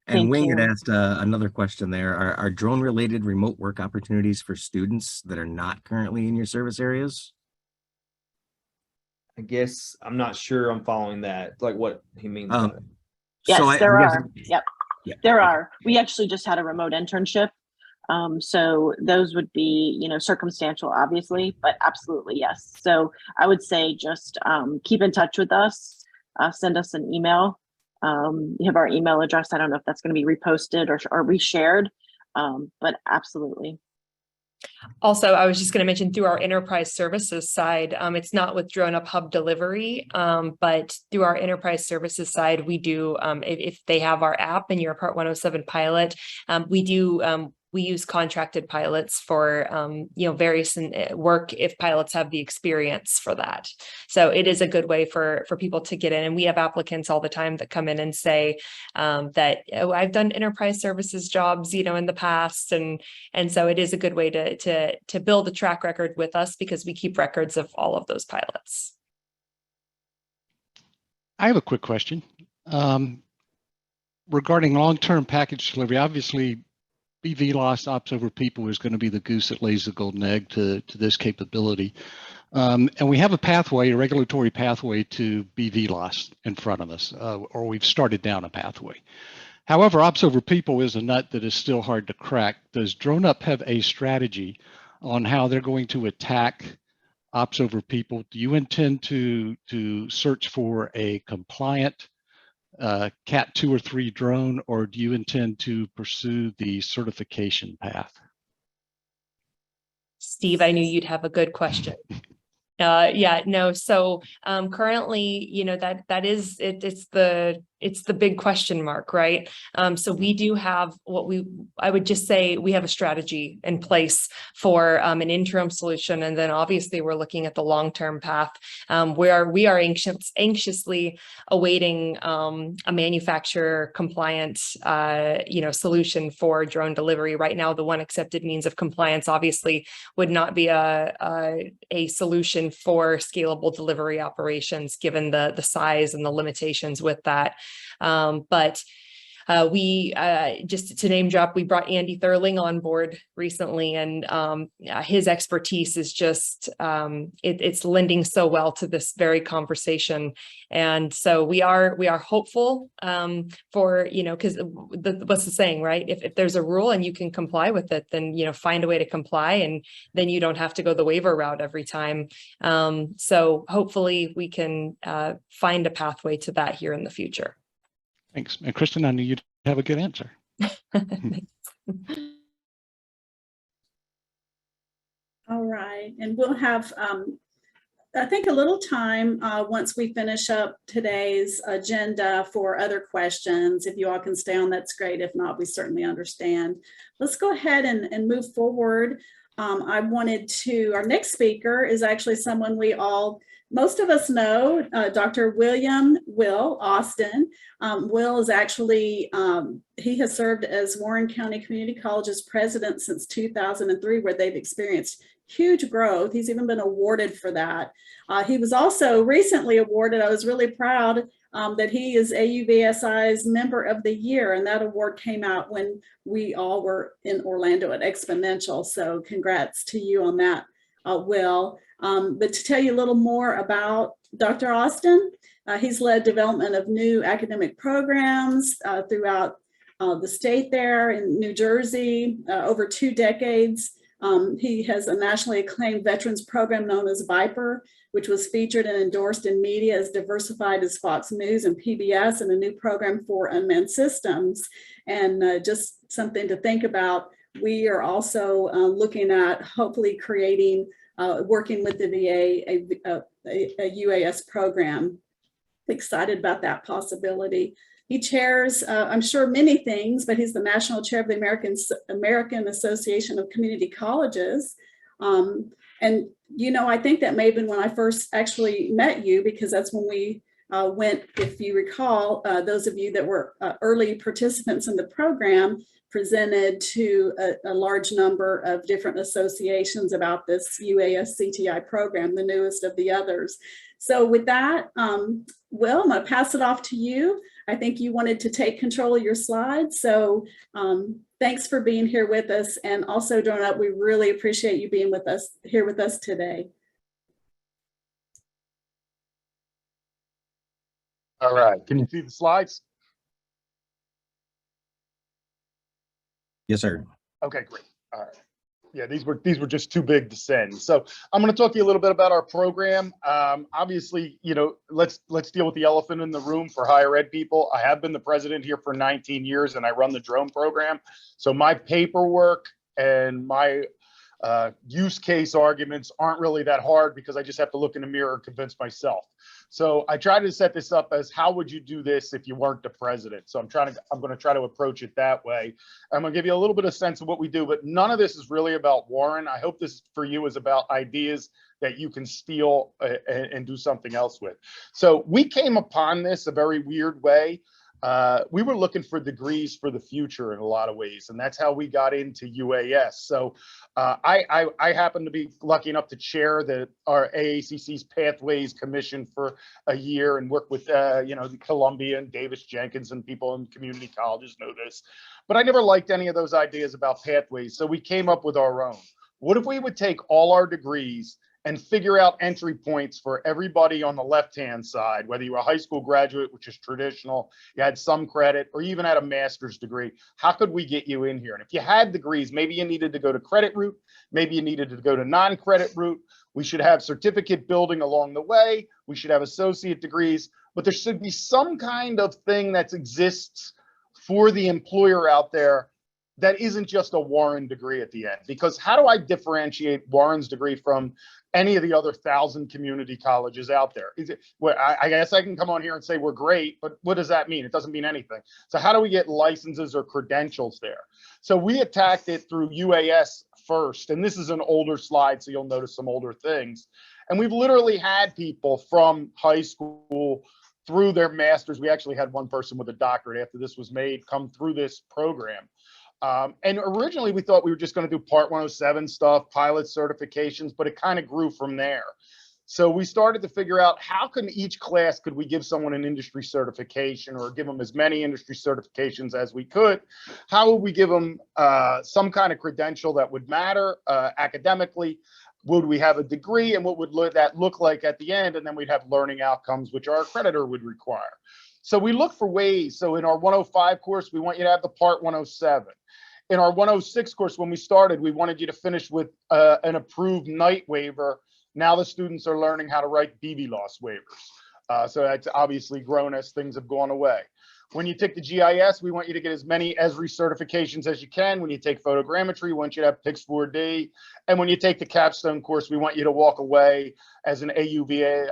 And Wing had asked another question there. Are drone-related remote work opportunities for students that are not currently in your service areas? I guess I'm not sure I'm following that, like what he means by it. Yes, So there I'm are. guessing- Yep. Yeah. There are. We actually just had a remote internship. So those would be, circumstantial, obviously, but absolutely, yes. So I would say just keep in touch with us, send us an email. You have our email address. I don't know if that's going to be reposted or reshared, but absolutely. Also, I was just going to mention through our enterprise services side, it's not with Drone Up Hub delivery, but through our enterprise services side, we do, if they have our app and you're a Part 107 pilot, we use contracted pilots for, various work if pilots have the experience for that. So it is a good way for people to get in. And we have applicants all the time that come in and say that I've done enterprise services jobs, in the past. And so it is a good way to build a track record with us, because we keep records of all of those pilots. I have a quick question regarding long-term package delivery. Obviously, BV loss ops over people is going to be the goose that lays the golden egg to this capability. And we have a regulatory pathway to BV loss in front of us, or we've started down a pathway. However, ops over people is a nut that is still hard to crack. Does Drone Up have a strategy on how they're going to attack ops over people? Do you intend to search for a compliant Cat 2 or 3 drone, or do you intend to pursue the certification path? Steve, I knew you'd have a good question. So currently, that is it's the big question mark, right? So we do have I would just say we have a strategy in place for an interim solution, and then obviously we're looking at the long-term path, where we are anxiously awaiting a manufacturer compliant solution for drone delivery. Right now, the one accepted means of compliance obviously would not be a solution for scalable delivery operations, given the size and the limitations with that. But we just to name drop, we brought Andy Thurling on board recently, and his expertise is just it's lending so well to this very conversation. And so we are hopeful for, because what's the saying, right? If there's a rule and you can comply with it, then find a way to comply, and then you don't have to go the waiver route every time. So hopefully we can find a pathway to that here in the future. Thanks. And Kristen, I knew you'd have a good answer. All right. And we'll have, I think, a little time once we finish up today's agenda for other questions. If you all can stay on, that's great. If not, we certainly understand. Let's go ahead and move forward. I wanted to, our next speaker is actually someone most of us know, Dr. Will Austin. Will is actually, he has served as Warren County Community College's president since 2003, where they've experienced huge growth. He's even been awarded for that. He was also recently awarded, I was really proud that he is AUVSI's Member of the Year, and that award came out when we all were in Orlando at Exponential. So congrats to you on that, Will. But to tell you a little more about Dr. Austin, he's led development of new academic programs throughout the state there in New Jersey over 2 decades. He has a nationally acclaimed veterans program known as Viper, which was featured and endorsed in media as diversified as Fox News and PBS, and a new program for unmanned systems. And just something to think about. We are also looking at hopefully creating, working with the VA, a UAS program. Excited about that possibility. He chairs, I'm sure, many things, but he's the national chair of the American Association of Community Colleges. And, you know, I think that may have been when I first actually met you, because that's when we went, if you recall, those of you that were early participants in the program presented to a large number of different associations about this UAS CTI program, the newest of the others. So with that, Will, I'm going to pass it off to you. I think you wanted to take control of your slides. So thanks for being here with us. And also, Donut, we really appreciate you being with us here with us today. All right, can you see the slides? Yes, sir. Okay, great. All right. Yeah, these were just too big to send. So I'm going to talk to you a little bit about our program. Obviously, you know, let's deal with the elephant in the room for higher ed people. I have been the president here for 19 years, and I run the drone program. So my paperwork and my use case arguments aren't really that hard, because I just have to look in the mirror and convince myself. So I tried to set this up as, how would you do this if you weren't the president? So I'm going to try to approach it that way. I'm going to give you a little bit of sense of what we do, but none of this is really about Warren. I hope this for you is about ideas that you can steal and do something else with. So we came upon this a very weird way. We were looking for degrees for the future in a lot of ways, and that's how we got into UAS. So I happen to be lucky enough to chair our AACC's Pathways Commission for a year, and work with you know, Columbia and Davis Jenkins, and people in community colleges know this. But I never liked any of those ideas about pathways, so we came up with our own. What if we would take all our degrees and figure out entry points for everybody on the left-hand side, whether you were a high school graduate, which is traditional, you had some credit, or even had a master's degree? How could we get you in here? And if you had degrees, maybe you needed to go to credit route, maybe you needed to go to non-credit route. We should have certificate building along the way. We should have associate degrees, but there should be some kind of thing that exists for the employer out there that isn't just a Warren degree at the end. Because how do I differentiate Warren's degree from any of the other 1,000 community colleges out there? Is it, well, I guess I can come on here and say we're great, but what does that mean? It doesn't mean anything. So how do we get licenses or credentials there? So we attacked it through UAS first. And this is an older slide, so you'll notice some older things. And we've literally had people from high school through their masters. We actually had one person with a doctorate after this was made come through this program. And originally we thought we were just going to do Part 107 stuff, pilot certifications, but it kind of grew from there. So we started to figure out, how can each class, could we give someone an industry certification, or give them as many industry certifications as we could? How would we give them some kind of credential that would matter academically? Would we have a degree, and what would that look like at the end? And then we'd have learning outcomes, which our accreditor would require. So we look for ways. So in our 105 course, we want you to have the Part 107. In our 106 course, when we started, we wanted you to finish with an approved night waiver. Now the students are learning how to write BB-LOS waivers. So that's obviously grown as things have gone away. When you take the GIS, we want you to get as many ESRI certifications as you can. When you take photogrammetry, we want you to have PIX4D. And when you take the capstone course, we want you to walk away as an AUVSI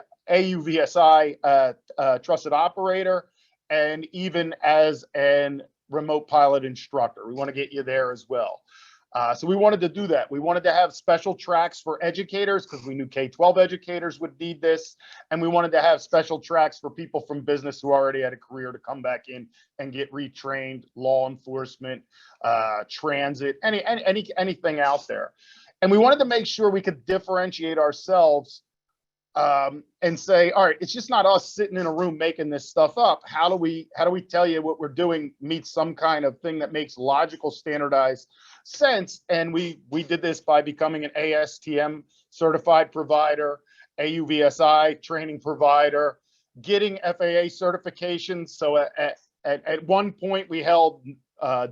trusted operator, and even as an remote pilot instructor. We want to get you there as well. So we wanted to do that. We wanted to have special tracks for educators because we knew K-12 educators would need this. And we wanted to have special tracks for people from business who already had a career to come back in and get retrained, law enforcement, transit, anything out there. And we wanted to make sure we could differentiate ourselves and say, all right, it's just not us sitting in a room making this stuff up. How do we tell you what we're doing meets some kind of thing that makes logical, standardized sense? And we did this by becoming an ASTM certified provider, AUVSI training provider, getting FAA certifications. So at one point we held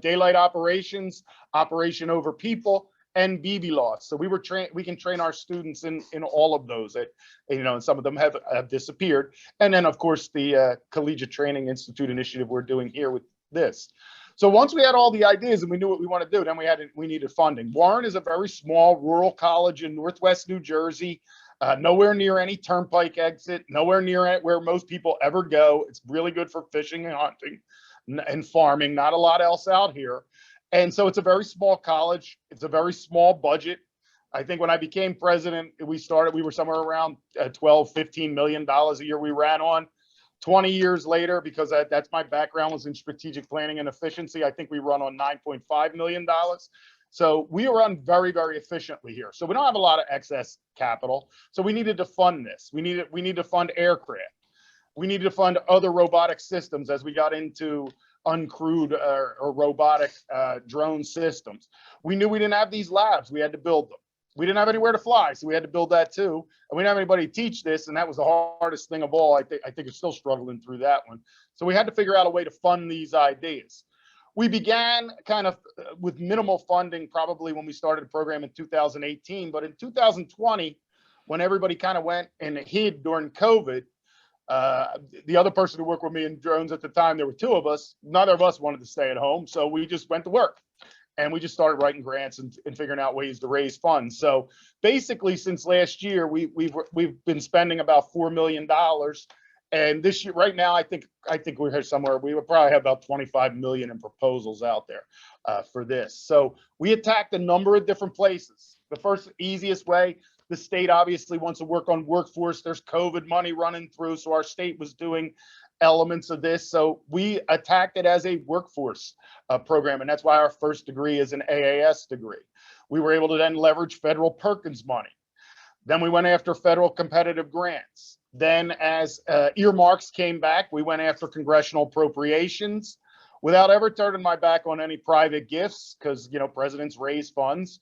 daylight operations, operation over people, and BVLOS. So we can train our students in all of those. And some of them have disappeared. And then of course the Collegiate Training Institute initiative we're doing here with this. So once we had all the ideas and we knew what we want to do, then we needed funding. Warren is a very small rural college in Northwest New Jersey, nowhere near any turnpike exit, nowhere near where most people ever go. It's really good for fishing and hunting and farming, not a lot else out here. And so it's a very small college. It's a very small budget. I think when I became president, we were somewhere around $12-15 million a year we ran on. 20 years later, because that's my background was in strategic planning and efficiency, I think we run on $9.5 million. So we run very, very efficiently here. So we don't have a lot of excess capital. So we needed to fund this. We need to fund aircraft. We needed to fund other robotic systems as we got into uncrewed or robotic drone systems. We knew we didn't have these labs. We had to build them. We didn't have anywhere to fly, so we had to build that too. And we didn't have anybody to teach this, and that was the hardest thing of all. I think we're still struggling through that one. So we had to figure out a way to fund these ideas. We began kind of with minimal funding probably when we started the program in 2018, but in 2020, when everybody kind of went and hid during COVID, the other person who worked with me in drones at the time, there were two of us, neither of us wanted to stay at home. So we just went to work and we just started writing grants and figuring out ways to raise funds. So basically since last year, we've been spending about $4 million. And this year, right now, I think we're here somewhere. We would probably have about 25 million in proposals out there for this. So we attacked a number of different places. The first easiest way, the state obviously wants to work on workforce. There's COVID money running through. So our state was doing elements of this. So we attacked it as a workforce program. And that's why our first degree is an AAS degree. We were able to then leverage federal Perkins money. Then we went after federal competitive grants. Then as earmarks came back, we went after congressional appropriations without ever turning my back on any private gifts because, presidents raise funds.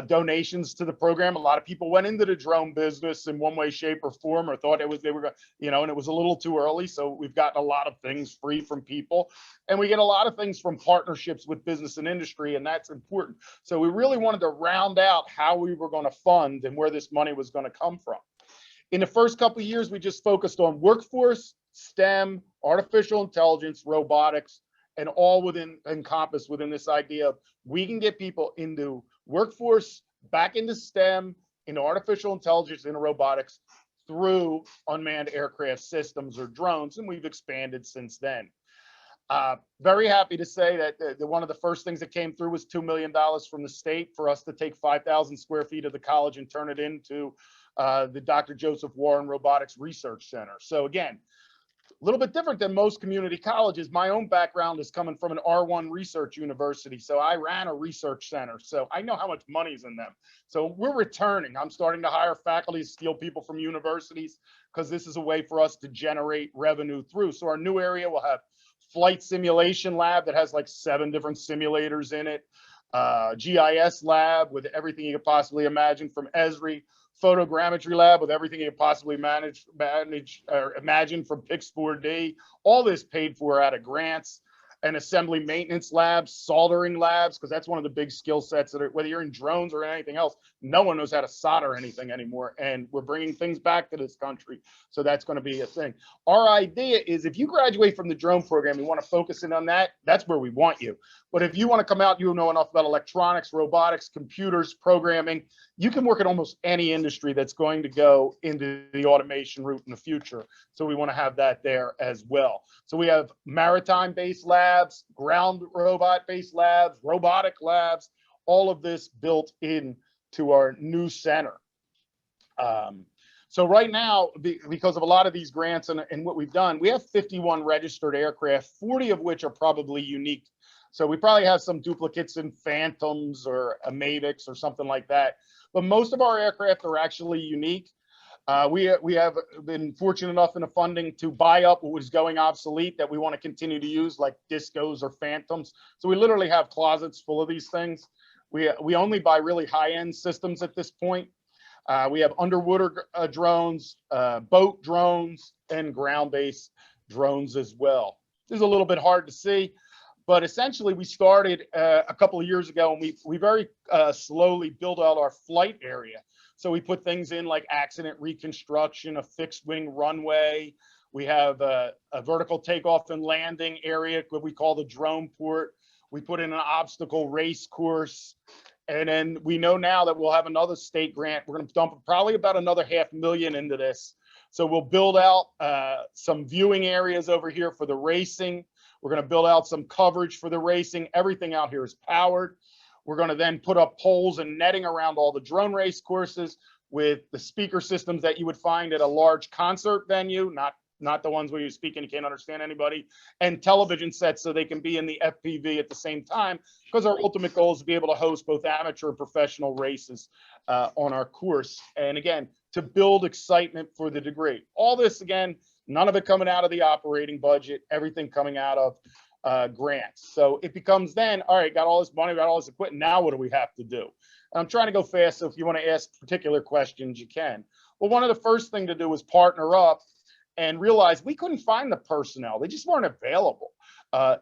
Donations to the program. A lot of people went into the drone business in one way, shape, or form, or thought they were, and it was a little too early. So we've gotten a lot of things free from people, and we get a lot of things from partnerships with business and industry, and that's important. So we really wanted to round out how we were going to fund and where this money was going to come from. In the first couple of years, we just focused on workforce, STEM, artificial intelligence, robotics, and all encompassed within this idea of we can get people into workforce, back into STEM, into artificial intelligence, into robotics through unmanned aircraft systems or drones, and we've expanded since then. Very happy to say that one of the first things that came through was $2 million from the state for us to take 5,000 square feet of the college and turn it into the Dr. Joseph Warren Robotics Research Center. So again, a little bit different than most community colleges. My own background is coming from an R1 research university. So I ran a research center. So I know how much money's in them. So we're returning. I'm starting to hire faculty, steal people from universities, because this is a way for us to generate revenue through. So our new area will have flight simulation lab that has like 7 different simulators in it. GIS lab with everything you could possibly imagine from Esri. Photogrammetry lab with everything you could possibly imagine from Pix4D, all this paid for out of grants, and assembly maintenance labs, soldering labs, because that's one of the big skill sets that whether you're in drones or anything else, no one knows how to solder anything anymore. And we're bringing things back to this country. So that's going to be a thing. Our idea is if you graduate from the drone program, you want to focus in on that, that's where we want you. But if you want to come out, you know enough about electronics, robotics, computers, programming, you can work in almost any industry that's going to go into the automation route in the future. So we want to have that there as well. So we have maritime-based labs, ground robot-based labs, robotic labs, all of this built in to our new center. So right now, because of a lot of these grants and what we've done, we have 51 registered aircraft, 40 of which are probably unique. So we probably have some duplicates in Phantoms or a Mavics or something like that. But most of our aircraft are actually unique. We have been fortunate enough in the funding to buy up what was going obsolete that we want to continue to use, like Discos or Phantoms. So we literally have closets full of these things. We only buy really high-end systems at this point. We have underwater drones, boat drones, and ground-based drones as well. This is a little bit hard to see, but essentially we started a couple of years ago, and we very slowly built out our flight area. So we put things in like accident reconstruction, a fixed wing runway. We have a vertical takeoff and landing area, what we call the drone port. We put in an obstacle race course. And then we know now that we'll have another state grant. We're going to dump probably about another $500,000 into this. So we'll build out some viewing areas over here for the racing. We're going to build out some coverage for the racing. Everything out here is powered. We're going to then put up poles and netting around all the drone race courses with the speaker systems that you would find at a large concert venue, not the ones where you speak and you can't understand anybody, and television sets so they can be in the FPV at the same time, because our ultimate goal is to be able to host both amateur and professional races on our course. And again, to build excitement for the degree. All this, again, none of it coming out of the operating budget, everything coming out of grants. So it becomes then, all right, got all this money, got all this equipment, now what do we have to do? I'm trying to go fast, so if you want to ask particular questions, you can. Well, one of the first thing to do is partner up and realize we couldn't find the personnel. They just weren't available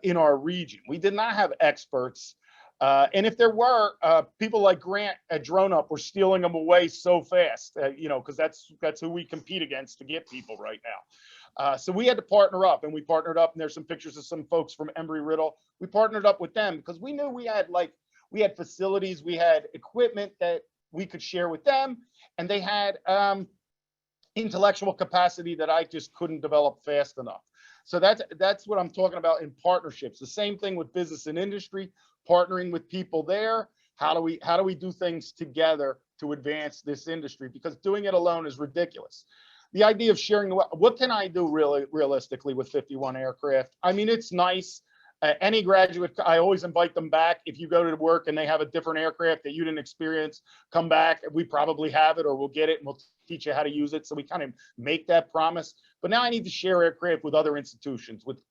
in our region. We did not have experts. And if there were, people like Grant at Drone Up were stealing them away so fast, because that's who we compete against to get people right now. So we had to partner up, and we partnered up, and there's some pictures of some folks from Embry-Riddle. We partnered up with them because we knew we had facilities, we had equipment that we could share with them, and they had intellectual capacity that I just couldn't develop fast enough. So that's what I'm talking about in partnerships. The same thing with business and industry, partnering with people there. How do we do things together to advance this industry? Because doing it alone is ridiculous. The idea of sharing, what can I do really realistically with 51 aircraft? I mean, it's nice. Any graduate, I always invite them back. If you go to work and they have a different aircraft that you didn't experience, come back. We probably have it, or we'll get it and we'll teach you how to use it. So we kind of make that promise. But now I need to share aircraft with other institutions, with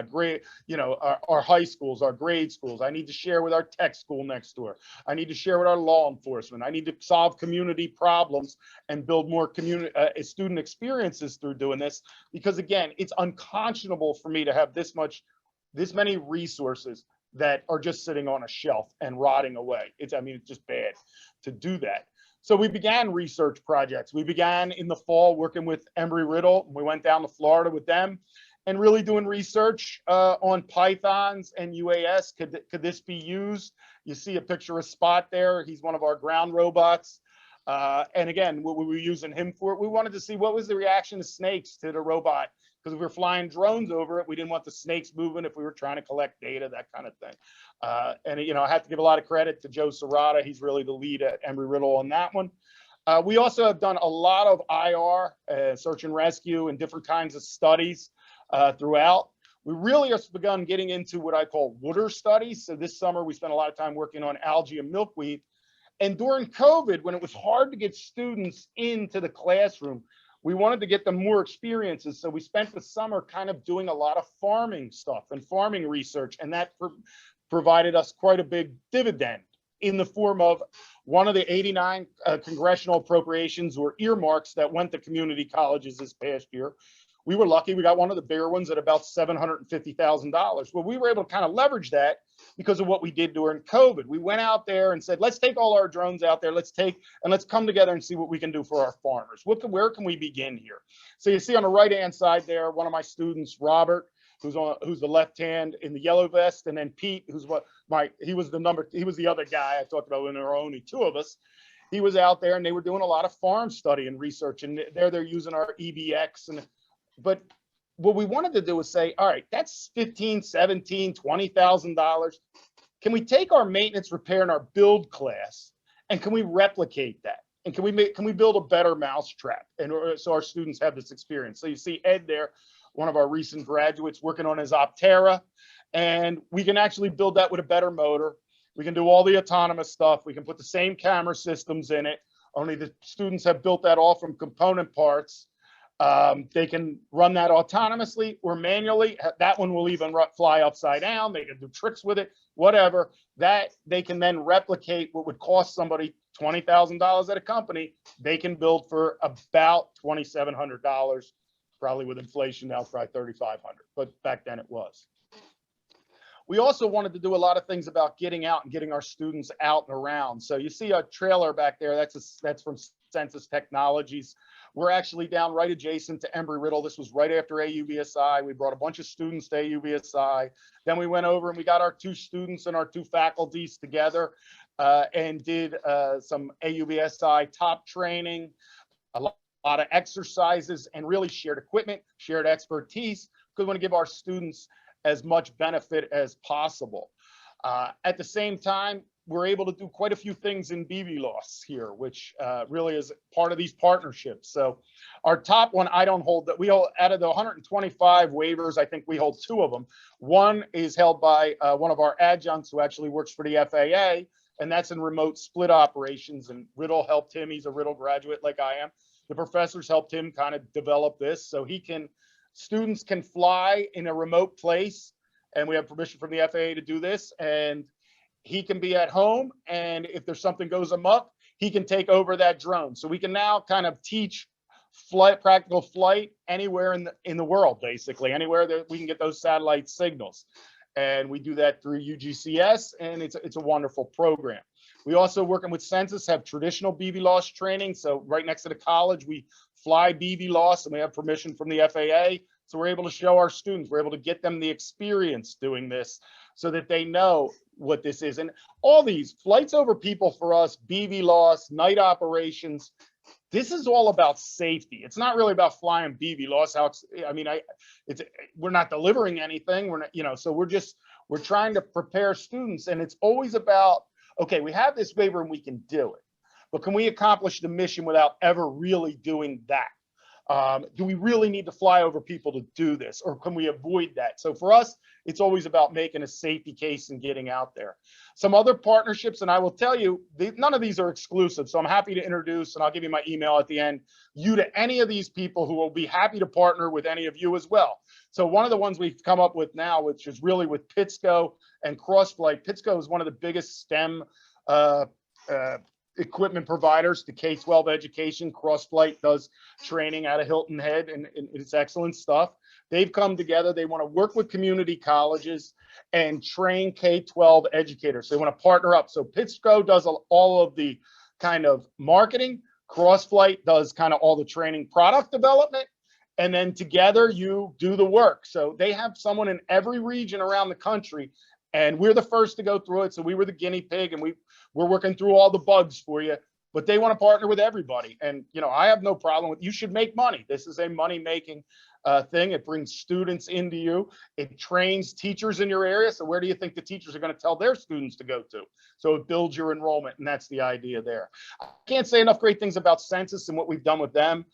grade, our high schools, our grade schools. I need to share with our tech school next door. I need to share with our law enforcement. I need to solve community problems and build more community student experiences through doing this. Because again, it's unconscionable for me to have this many resources that are just sitting on a shelf and rotting away. It's just bad to do that. So we began research projects. We began in the fall working with Embry-Riddle. We went down to Florida with them and really doing research on Pythons and UAS. Could this be used? You see a picture of Spot there. He's one of our ground robots. And again, what we were using him for, we wanted to see what was the reaction of snakes to the robot. Because if we were flying drones over it, we didn't want the snakes moving if we were trying to collect data, that kind of thing. And I have to give a lot of credit to Joe Serrata. He's really the lead at Embry-Riddle on that one. We also have done a lot of IR, search and rescue, and different kinds of studies throughout. We really have begun getting into what I call water studies. So this summer, we spent a lot of time working on algae and milkweed. And during COVID, when it was hard to get students into the classroom, we wanted to get them more experiences. So we spent the summer kind of doing a lot of farming stuff and farming research. And that provided us quite a big dividend in the form of one of the 89 congressional appropriations or earmarks that went to community colleges this past year. We were lucky. We got one of the bigger ones at about $750,000. Well, we were able to kind of leverage that because of what we did during COVID. We went out there and said, let's take all our drones out there. Let's come together and see what we can do for our farmers. Where can we begin here? So you see on the right-hand side there, one of my students, Robert, who's the left hand in the yellow vest, and then Pete, he was the other guy I talked about when there were only two of us. He was out there and they were doing a lot of farm study and research, and they're using our EBX. But what we wanted to do was say, all right, that's $15,000, $17,000, $20,000. can we take our maintenance, repair, and our build class, and can we replicate that? And can we build a better mousetrap? And so our students have this experience. So you see Ed there, one of our recent graduates, working on his Optera, and we can actually build that with a better motor. We can do all the autonomous stuff. We can put the same camera systems in it, only the students have built that all from component parts. They can run that autonomously or manually. That one will even fly upside down. They can do tricks with it, whatever. That they can then replicate what would cost somebody $20,000 at a company. They can build for about $2,700, probably with inflation now, probably $3,500. But back then it was. We also wanted to do a lot of things about getting out and getting our students out and around. So you see a trailer back there. That's from Census Technologies. We're actually down right adjacent to Embry-Riddle. This was right after AUVSI. We brought a bunch of students to AUVSI. Then we went over and we got our 2 students and our 2 faculties together and did some AUVSI top training, a lot of exercises, and really shared equipment, shared expertise, because we want to give our students as much benefit as possible. At the same time, we're able to do quite a few things in BVLOS here, which really is part of these partnerships. So our top one, I don't hold that. We hold out of the 125 waivers, I think we hold 2 of them. One is held by one of our adjuncts who actually works for the FAA, and that's in remote split operations. And Riddle helped him. He's a Riddle graduate like I am. The professors helped him kind of develop this. So students can fly in a remote place, and we have permission from the FAA to do this. And he can be at home, and if there's something goes amok, he can take over that drone. So we can now kind of teach practical flight anywhere in the world, basically, anywhere that we can get those satellite signals. And we do that through UGCS, and it's a wonderful program. We also, working with Census, have traditional BVLOS training. So right next to the college, we fly BVLOS, and we have permission from the FAA. So we're able to show our students, we're able to get them the experience doing this so that they know what this is. And all these flights over people for us, BVLOS, night operations, this is all about safety. It's not really about flying BVLOS. We're not delivering anything. We're not, so we're trying to prepare students, and it's always about, okay, we have this waiver and we can do it, but can we accomplish the mission without ever really doing that? Do we really need to fly over people to do this, or can we avoid that? So for us, it's always about making a safety case and getting out there. Some other partnerships, and I will tell you, none of these are exclusive, so I'm happy to introduce, and I'll give you my email at the end, you to any of these people who will be happy to partner with any of you as well. So one of the ones we've come up with now, which is really with Pittsco and Crossflight. Pittsco is one of the biggest STEM equipment providers to K-12 education. Crossflight does training out of Hilton Head, and it's excellent stuff. They've come together. They want to work with community colleges and train K-12 educators. They want to partner up. So Pittsco does all of the kind of marketing. Crossflight does kind of all the training, product development, and then together you do the work. So they have someone in every region around the country, and we're the first to go through it. So we were the guinea pig, and we're working through all the bugs for you, but they want to partner with everybody. And, I have no problem with, you should make money. This is a money-making thing. It brings students into you. It trains teachers in your area. So where do you think the teachers are going to tell their students to go to? So it builds your enrollment, and that's the idea there. I can't say enough great things about Census and what we've done with them.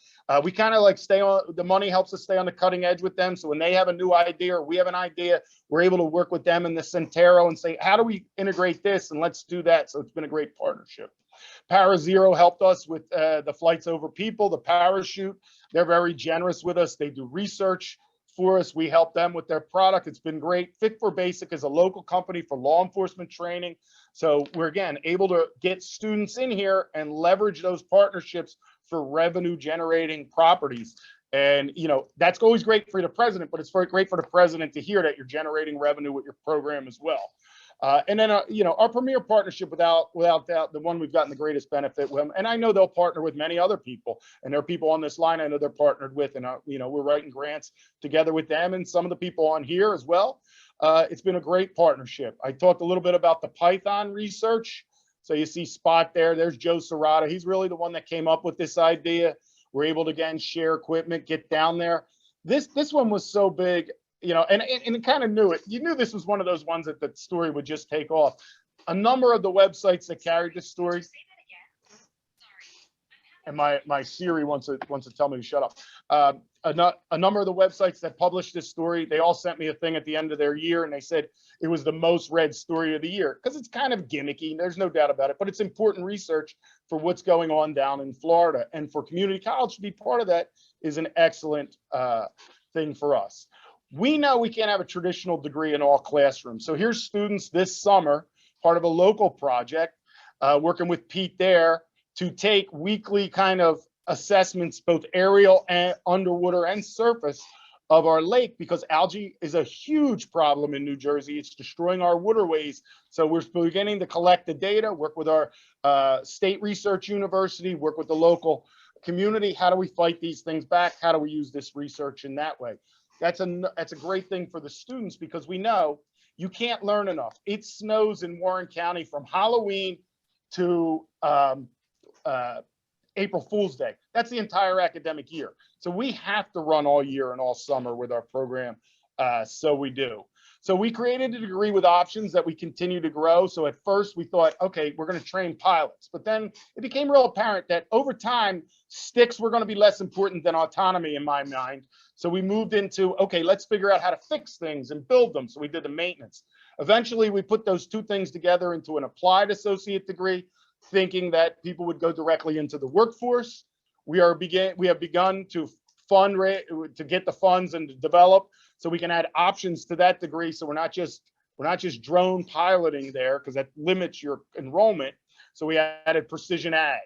We kind of like the money helps us stay on the cutting edge with them. So when they have a new idea or we have an idea, we're able to work with them in the Centero and say, how do we integrate this? And let's do that. So it's been a great partnership. ParaZero helped us with the flights over people, the parachute. They're very generous with us. They do research for us. We help them with their product. It's been great. Fit for Basic is a local company for law enforcement training. So we're, again, able to get students in here and leverage those partnerships for revenue generating properties. And, that's always great for the president, but it's very great for the president to hear that you're generating revenue with your program as well. And then, our premier partnership, without doubt, the one we've gotten the greatest benefit with them. And I know they'll partner with many other people, and there are people on this line I know they're partnered with, and, we're writing grants together with them and some of the people on here as well. It's been a great partnership. I talked a little bit about the Python research. So you see Spot there. There's Joe Serrata. He's really the one that came up with this idea. We're able to, again, share equipment, get down there. This one was so big. you know, and kind of knew it. You knew this was one of those ones that the story would just take off. A number of the websites that carried this story, and my Siri wants to tell me to shut up. A number of the websites that published this story, they all sent me a thing at the end of their year, and they said it was the most read story of the year, because it's kind of gimmicky. There's no doubt about it, but it's important research for what's going on down in Florida, and for community college to be part of that is an excellent thing for us. We know we can't have a traditional degree in all classrooms, so here's students this summer, part of a local project, working with Pete there, to take weekly kind of assessments, both aerial and underwater and surface, of our lake, because algae is a huge problem in New Jersey. It's destroying our waterways. So we're beginning to collect the data, work with our state research university, work with the local community. How do we fight these things back? How do we use this research in that way? That's a great thing for the students, because we know you can't learn enough. It snows in Warren County from Halloween to April Fool's Day. That's the entire academic year. So we have to run all year and all summer with our program. So we do. So we created a degree with options that we continue to grow. So at first we thought, okay, we're going to train pilots, but then it became real apparent that over time, sticks were going to be less important than autonomy in my mind. So we moved into, okay, let's figure out how to fix things and build them. So we did the maintenance. Eventually we put those two things together into an applied associate degree, thinking that people would go directly into the workforce. We have begun to to get the funds and to develop, so we can add options to that degree. So we're not just drone piloting there, because that limits your enrollment. So we added precision ag,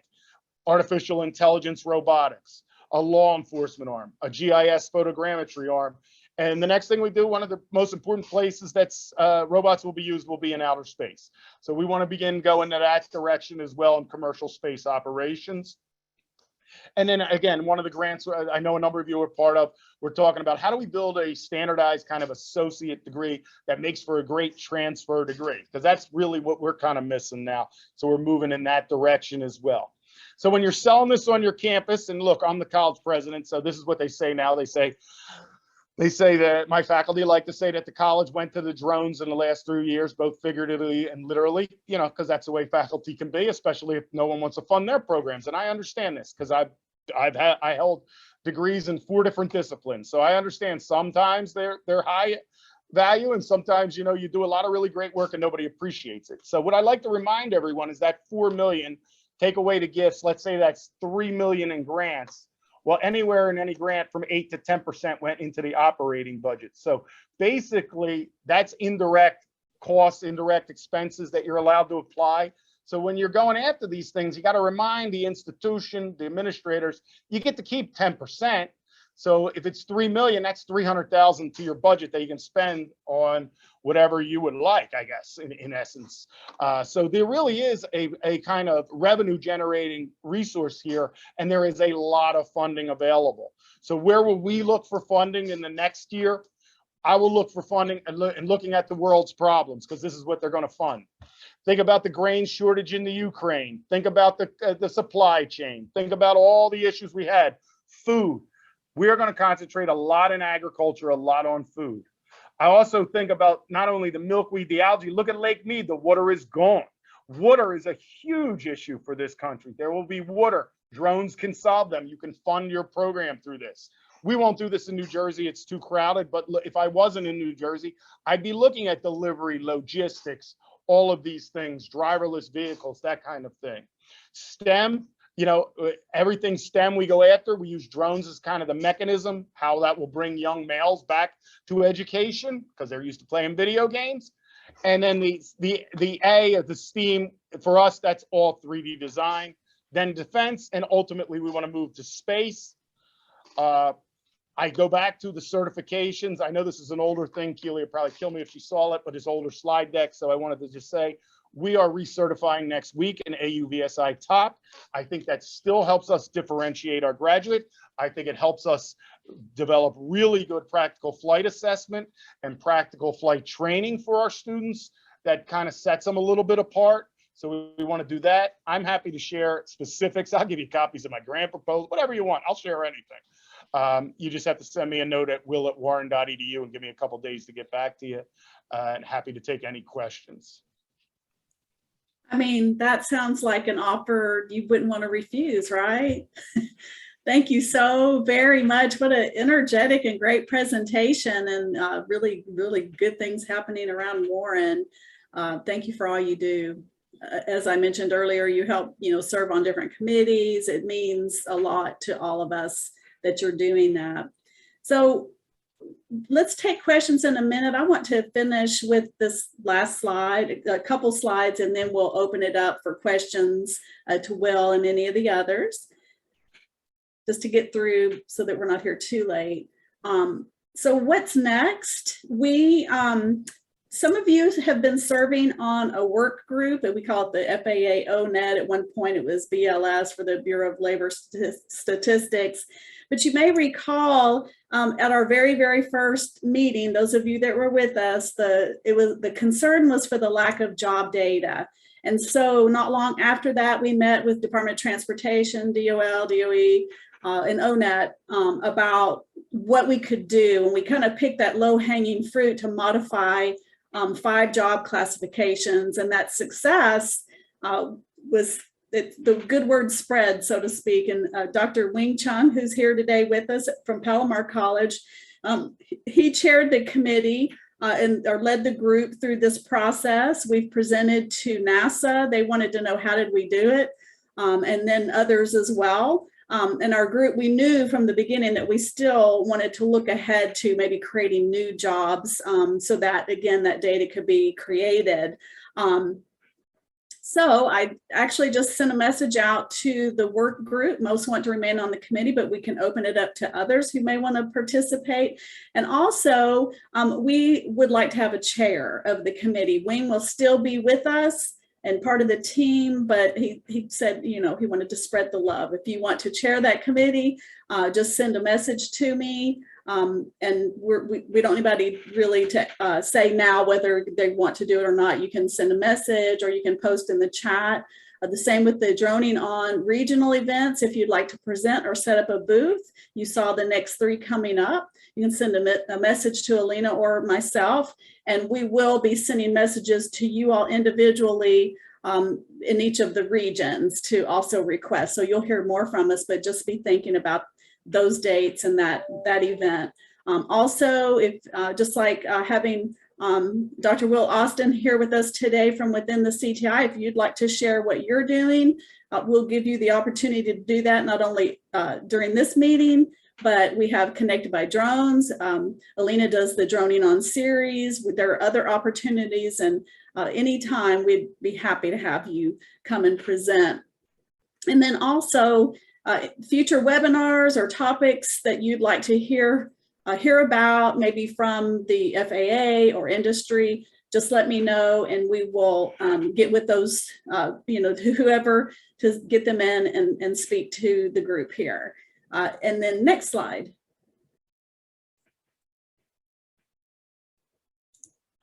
artificial intelligence robotics, a law enforcement arm, a GIS photogrammetry arm. And the next thing we do, one of the most important places that's robots will be used will be in outer space. So we want to begin going in that direction as well in commercial space operations. And then again, one of the grants I know a number of you are part of, we're talking about how do we build a standardized kind of associate degree that makes for a great transfer degree, because that's really what we're kind of missing now. So we're moving in that direction as well. So when you're selling this on your campus, and look, I'm the college president, so this is what they say now. They say that my faculty like to say that the college went to the drones in the last 3 years, both figuratively and literally, you know, because that's the way faculty can be, especially if no one wants to fund their programs. And I understand this, because I held degrees in 4 different disciplines. So I understand sometimes they're high value, and sometimes, you know, you do a lot of really great work and nobody appreciates it. So what I like to remind everyone is that 4 million, take away the gifts, let's say that's 3 million in grants. Well, anywhere in any grant from 8 to 10% went into the operating budget. So basically that's indirect costs, indirect expenses that you're allowed to apply. So when you're going after these things, you got to remind the institution, the administrators, you get to keep 10%. So if it's 3 million, that's 300,000 to your budget that you can spend on whatever you would like, I guess, in essence. So there really is a kind of revenue generating resource here, and there is a lot of funding available. So where will we look for funding in the next year? I will look for funding and looking at the world's problems, because this is what they're going to fund. Think about the grain shortage in the Ukraine. Think about the supply chain. Think about all the issues we had. Food. We are going to concentrate a lot in agriculture, a lot on food. I also think about not only the milkweed, the algae. Look at Lake Mead. The water is gone. Water is a huge issue for this country. There will be water. Drones can solve them. You can fund your program through this. We won't do this in New Jersey. It's too crowded. But if I wasn't in New Jersey, I'd be looking at delivery, logistics, all of these things, driverless vehicles, that kind of thing. STEM, you know, everything STEM we go after. We use drones as kind of the mechanism, how that will bring young males back to education, because they're used to playing video games. And then the A of the STEAM, for us, that's all 3D design. Then defense, and ultimately we want to move to space. I go back to the certifications. I know this is an older thing. Keely would probably kill me if she saw it, but it's older slide deck. So I wanted to just say, we are recertifying next week in AUVSI top. I think that still helps us differentiate our graduate. I think it helps us develop really good practical flight assessment and practical flight training for our students. That kind of sets them a little bit apart. So we want to do that. I'm happy to share specifics. I'll give you copies of my grant proposal, whatever you want. I'll share anything. You just have to send me a note at will@warren.edu and give me a couple days to get back to you. And happy to take any questions. I mean, that sounds like an offer you wouldn't want to refuse, right? Thank you so very much. What an energetic and great presentation, and really, really good things happening around Warren. Thank you for all you do. As I mentioned earlier, you help, serve on different committees. It means a lot to all of us that you're doing that. So let's take questions in a minute. I want to finish with this last slide, a couple slides, and then we'll open it up for questions to Will and any of the others, just to get through so that we're not here too late. So what's next? Some of you have been serving on a work group, and we call it the FAA ONET. At one point it was BLS for the Bureau of Labor Statistics. But you may recall at our very, very first meeting, those of you that were with us, the concern was for the lack of job data. And so not long after that, we met with Department of Transportation, DOL, DOE, and ONET about what we could do. And we kind of picked that low-hanging fruit to modify 5 job classifications. And that success was the good word spread, so to speak. And Dr. Wing Chung, who's here today with us from Palomar College, he chaired the committee or led the group through this process. We've presented to NASA. They wanted to know, how did we do it? And then others as well. And our group, we knew from the beginning that we still wanted to look ahead to maybe creating new jobs so that, again, that data could be created. So I actually just sent a message out to the work group. Most want to remain on the committee, but we can open it up to others who may want to participate. And also, we would like to have a chair of the committee. Wing will still be with us and part of the team, but he said, he wanted to spread the love. If you want to chair that committee, just send a message to me. And we don't need anybody really to say now whether they want to do it or not. You can send a message or you can post in the chat. The same with the droning on regional events. If you'd like to present or set up a booth, you saw the next 3 coming up. You can send a message to Alina or myself, and we will be sending messages to you all individually in each of the regions to also request. So you'll hear more from us, but just be thinking about those dates and that event. Also, if just like having Dr. Will Austin here with us today from within the CTI, if you'd like to share what you're doing, we'll give you the opportunity to do that, not only during this meeting, but we have Connected by Drones. Alina does the Droning On series. There are other opportunities, and anytime we'd be happy to have you come and present. And then also future webinars or topics that you'd like to hear about, maybe from the FAA or industry, just let me know, and we will get with those, to whoever to get them in and speak to the group here. And then next slide.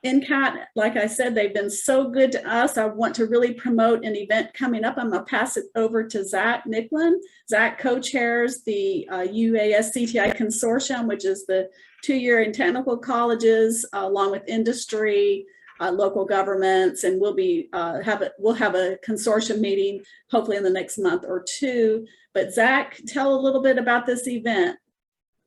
NCAT, like I said, they've been so good to us. I want to really promote an event coming up. I'm going to pass it over to Zach Nicklin. Zach co-chairs the UAS CTI Consortium, which is the 2-year in technical colleges, along with industry, local governments, and we'll have a consortium meeting hopefully in the next month or 2. But Zach, tell a little bit about this event.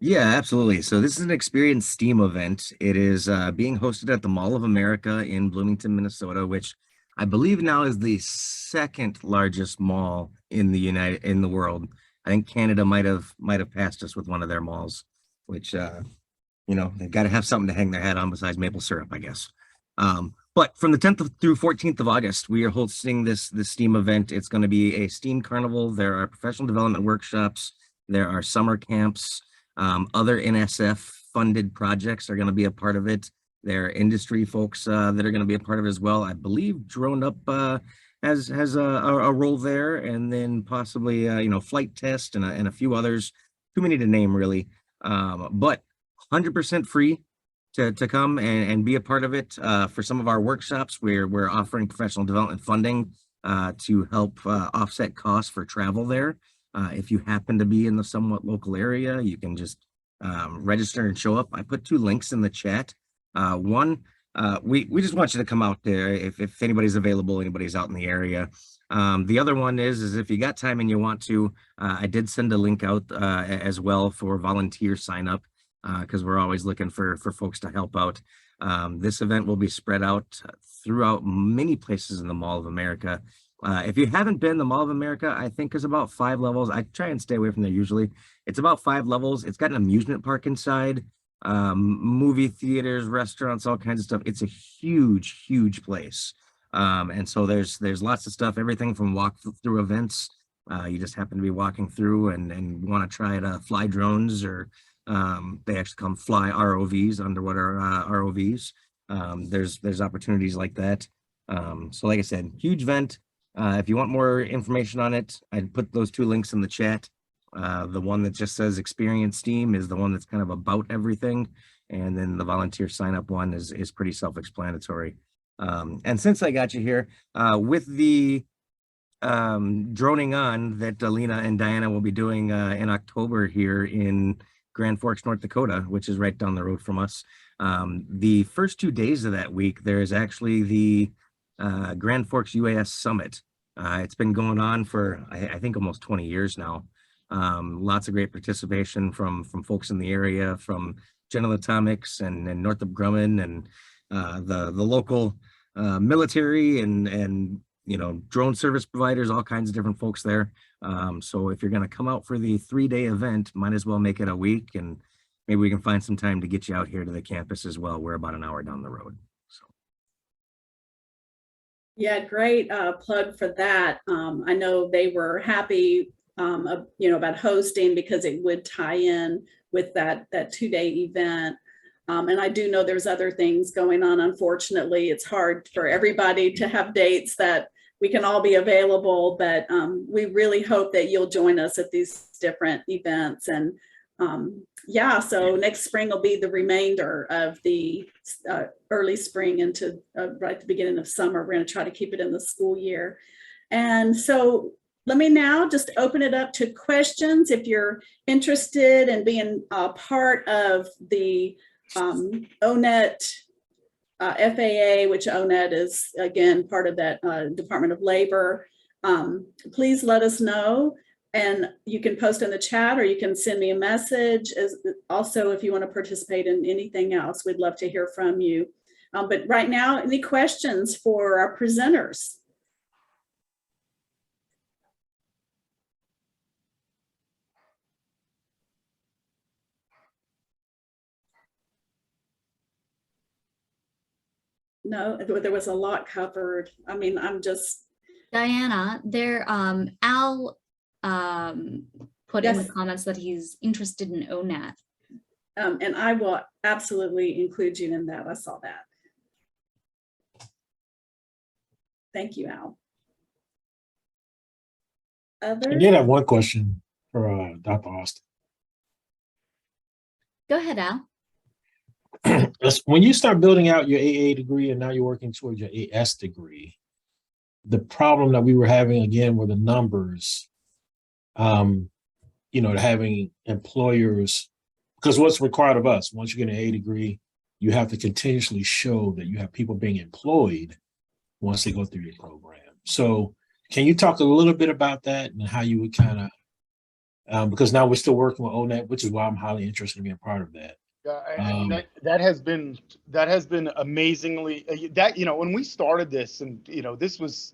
Yeah, absolutely. So this is an Experience STEAM event. It is being hosted at the Mall of America in Bloomington, Minnesota, which I believe now is the 2nd largest mall in the world. I think Canada might have passed us with one of their malls, which they've got to have something to hang their hat on besides maple syrup, I guess. But from the 10th through 14th of August, we are hosting this STEAM event. It's going to be a STEAM carnival. There are professional development workshops. There are summer camps. Other NSF funded projects are going to be a part of it. There are industry folks that are going to be a part of it as well. I believe Drone Up has a role there, and then possibly Flight Test and a few others. Too many to name really, but 100% free to come and be a part of it. For some of our workshops, we're offering professional development funding to help offset costs for travel there. If you happen to be in the somewhat local area, you can just register and show up. I put 2 links in the chat. One, we just want you to come out there if anybody's available, anybody's out in the area. The other one is if you got time and you want to, I did send a link out as well for volunteer sign up, because we're always looking for folks to help out. This event will be spread out throughout many places in the Mall of America. If you haven't been, the Mall of America, I think is about 5 levels. I try and stay away from there usually. It's about 5 levels. It's got an amusement park inside, movie theaters, restaurants, all kinds of stuff. It's a huge, huge place. And so there's lots of stuff, everything from walk through events. You just happen to be walking through and want to try to fly drones, or they actually come fly ROVs, underwater ROVs. There's opportunities like that. So like I said, huge event. If you want more information on it, I'd put those 2 links in the chat. The one that just says Experience Steam is the one that's kind of about everything. And then the volunteer sign up one is pretty self-explanatory. And since I got you here, with the droning on that Alina and Diana will be doing in October here in Grand Forks, North Dakota, which is right down the road from us. The first 2 days of that week, there is actually the Grand Forks UAS Summit. It's been going on for, I think, almost 20 years now. Lots of great participation from folks in the area, from General Atomics and Northrop Grumman and the local military and you know, drone service providers, all kinds of different folks there. So if you're going to come out for the 3-day event, might as well make it a week, and maybe we can find some time to get you out here to the campus as well. We're about an hour down the road. So. Yeah, great plug for that. I know they were happy, you know, about hosting because it would tie in with that 2-day event. And I do know there's other things going on. Unfortunately, it's hard for everybody to have dates that we can all be available, but we really hope that you'll join us at these different events. And yeah, so next spring will be the remainder of the early spring into right at the beginning of summer. We're going to try to keep it in the school year. And so let me now just open it up to questions. If you're interested in being a part of the ONET FAA, which ONET is again part of that Department of Labor, please let us know. And you can post in the chat or you can send me a message. Also, if you want to participate in anything else, we'd love to hear from you. But right now, any questions for our presenters? No, there was a lot covered. I mean, I'm just. Diana, Al put in the comments that he's interested in ONET. And I will absolutely include you in that. I saw that. Thank you, Al. Others? I did have one question for Dr. Austin. Go ahead, Al. When you start building out your AA degree and now you're working towards your AS degree, the problem that we were having again were the numbers, you know, having employers, because what's required of us, once you get an AA degree, you have to continuously show that you have people being employed once they go through your program. So can you talk a little bit about that and how you would kind of, because now we're still working with ONET, which is why I'm highly interested in being a part of that. Yeah, that has been amazingly that, you know, when we started this, and you know, this was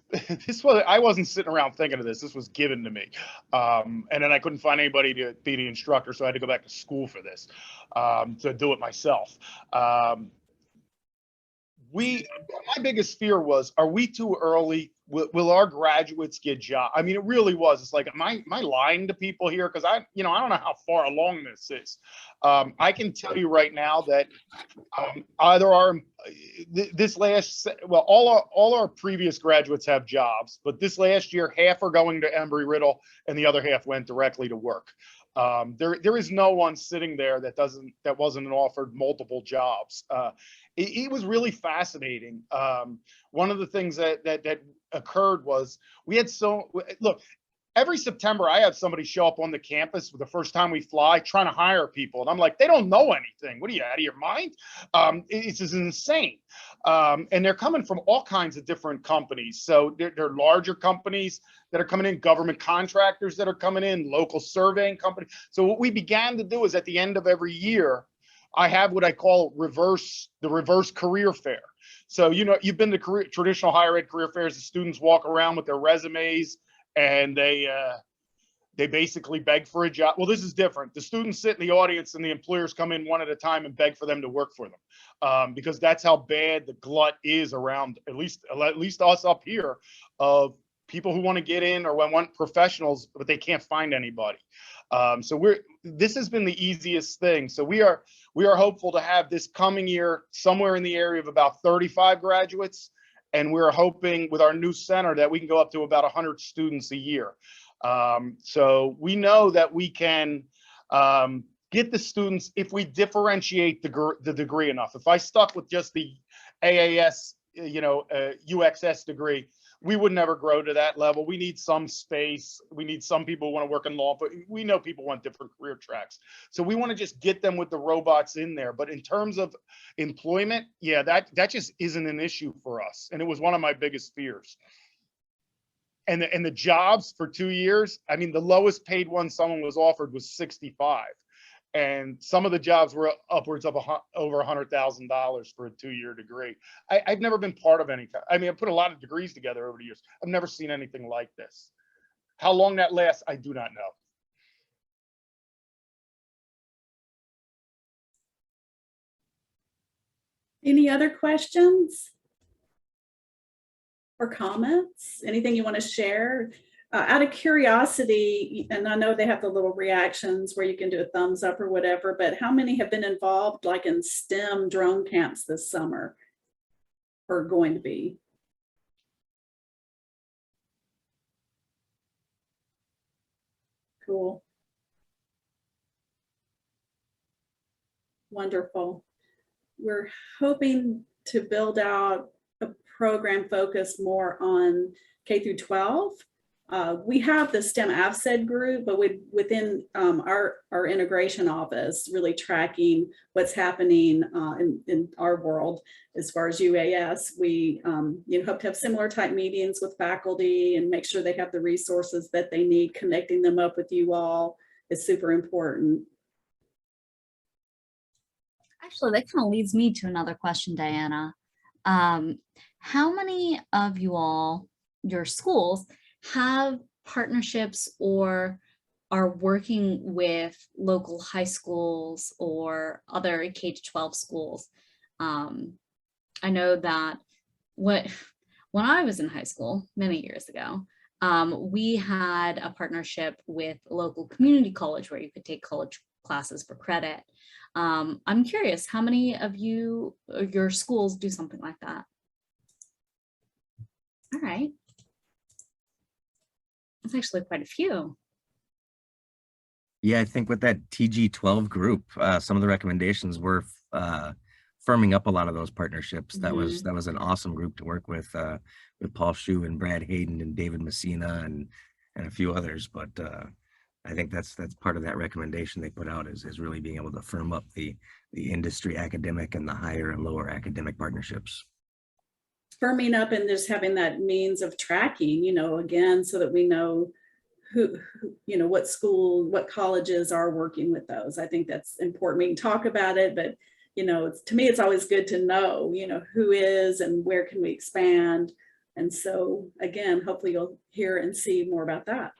I wasn't sitting around thinking of this. This was given to me, and then I couldn't find anybody to be the instructor, so I had to go back to school for this to do it myself. My biggest fear was, are we too early? Will our graduates get jobs? I mean, it really was. It's like, am I lying to people here? Because I don't know how far along this is. I can tell you right now that either all our previous graduates have jobs, but this last year, half are going to Embry-Riddle and the other half went directly to work. There is no one sitting there that wasn't offered multiple jobs. It was really fascinating. One of the things that occurred was we had look, every September, I have somebody show up on the campus for the first time we fly, trying to hire people. And I'm like, they don't know anything. What are you, out of your mind? It's just insane. And they're coming from all kinds of different companies. So they're larger companies that are coming in, government contractors that are coming in, local surveying companies. So what we began to do is at the end of every year, I have what I call the reverse career fair. So, you know, you've been to traditional higher ed career fairs. The students walk around with their resumes and they basically beg for a job. Well, this is different. The students sit in the audience and the employers come in one at a time and beg for them to work for them, because that's how bad the glut is around, at least us up here, of people who want to get in or want professionals, but they can't find anybody. So this has been the easiest thing. So we are hopeful to have this coming year somewhere in the area of about 35 graduates. And we're hoping with our new center that we can go up to about 100 students a year. So we know that we can get the students if we differentiate the degree enough. If I stuck with just the AAS, UXS degree, we would never grow to that level. We need some space. We need some people who want to work in law, but we know people want different career tracks. So we want to just get them with the robots in there. But in terms of employment, yeah, that just isn't an issue for us. And it was one of my biggest fears. And the jobs for 2 years, I mean, the lowest paid one someone was offered was 65. And some of the jobs were upwards of over $100,000 for a 2-year degree. I've never been part of any kind. I mean, I've put a lot of degrees together over the years. I've never seen anything like this. How long that lasts, I do not know. Any other questions or comments? Anything you want to share? Out of curiosity, and I know they have the little reactions where you can do a thumbs up or whatever, but how many have been involved like in STEM drone camps this summer or going to be? Cool. Wonderful. We're hoping to build out a program focused more on K through 12. We have the STEM AVSED group, but within our integration office, really tracking what's happening in our world as far as UAS. We hope to have similar type meetings with faculty and make sure they have the resources that they need. Connecting them up with you all is super important. Actually, that kind of leads me to another question, Diana. How many of your schools, have partnerships or are working with local high schools or other K-12 schools? I know that when I was in high school many years ago, we had a partnership with a local community college where you could take college classes for credit. I'm curious, how many of your schools do something like that? All right. That's actually quite a few. Yeah, I think with that TG12 group, some of the recommendations were firming up a lot of those partnerships. That was an awesome group to work with Paul Shue and Brad Hayden and David Messina and a few others. But I think that's part of that recommendation they put out is really being able to firm up the industry academic and the higher and lower academic partnerships. Firming up and just having that means of tracking, again, so that we know who what school, what colleges are working with those. I think that's important. We can talk about it, but to me, it's always good to know, who is and where can we expand. And so again, hopefully you'll hear and see more about that.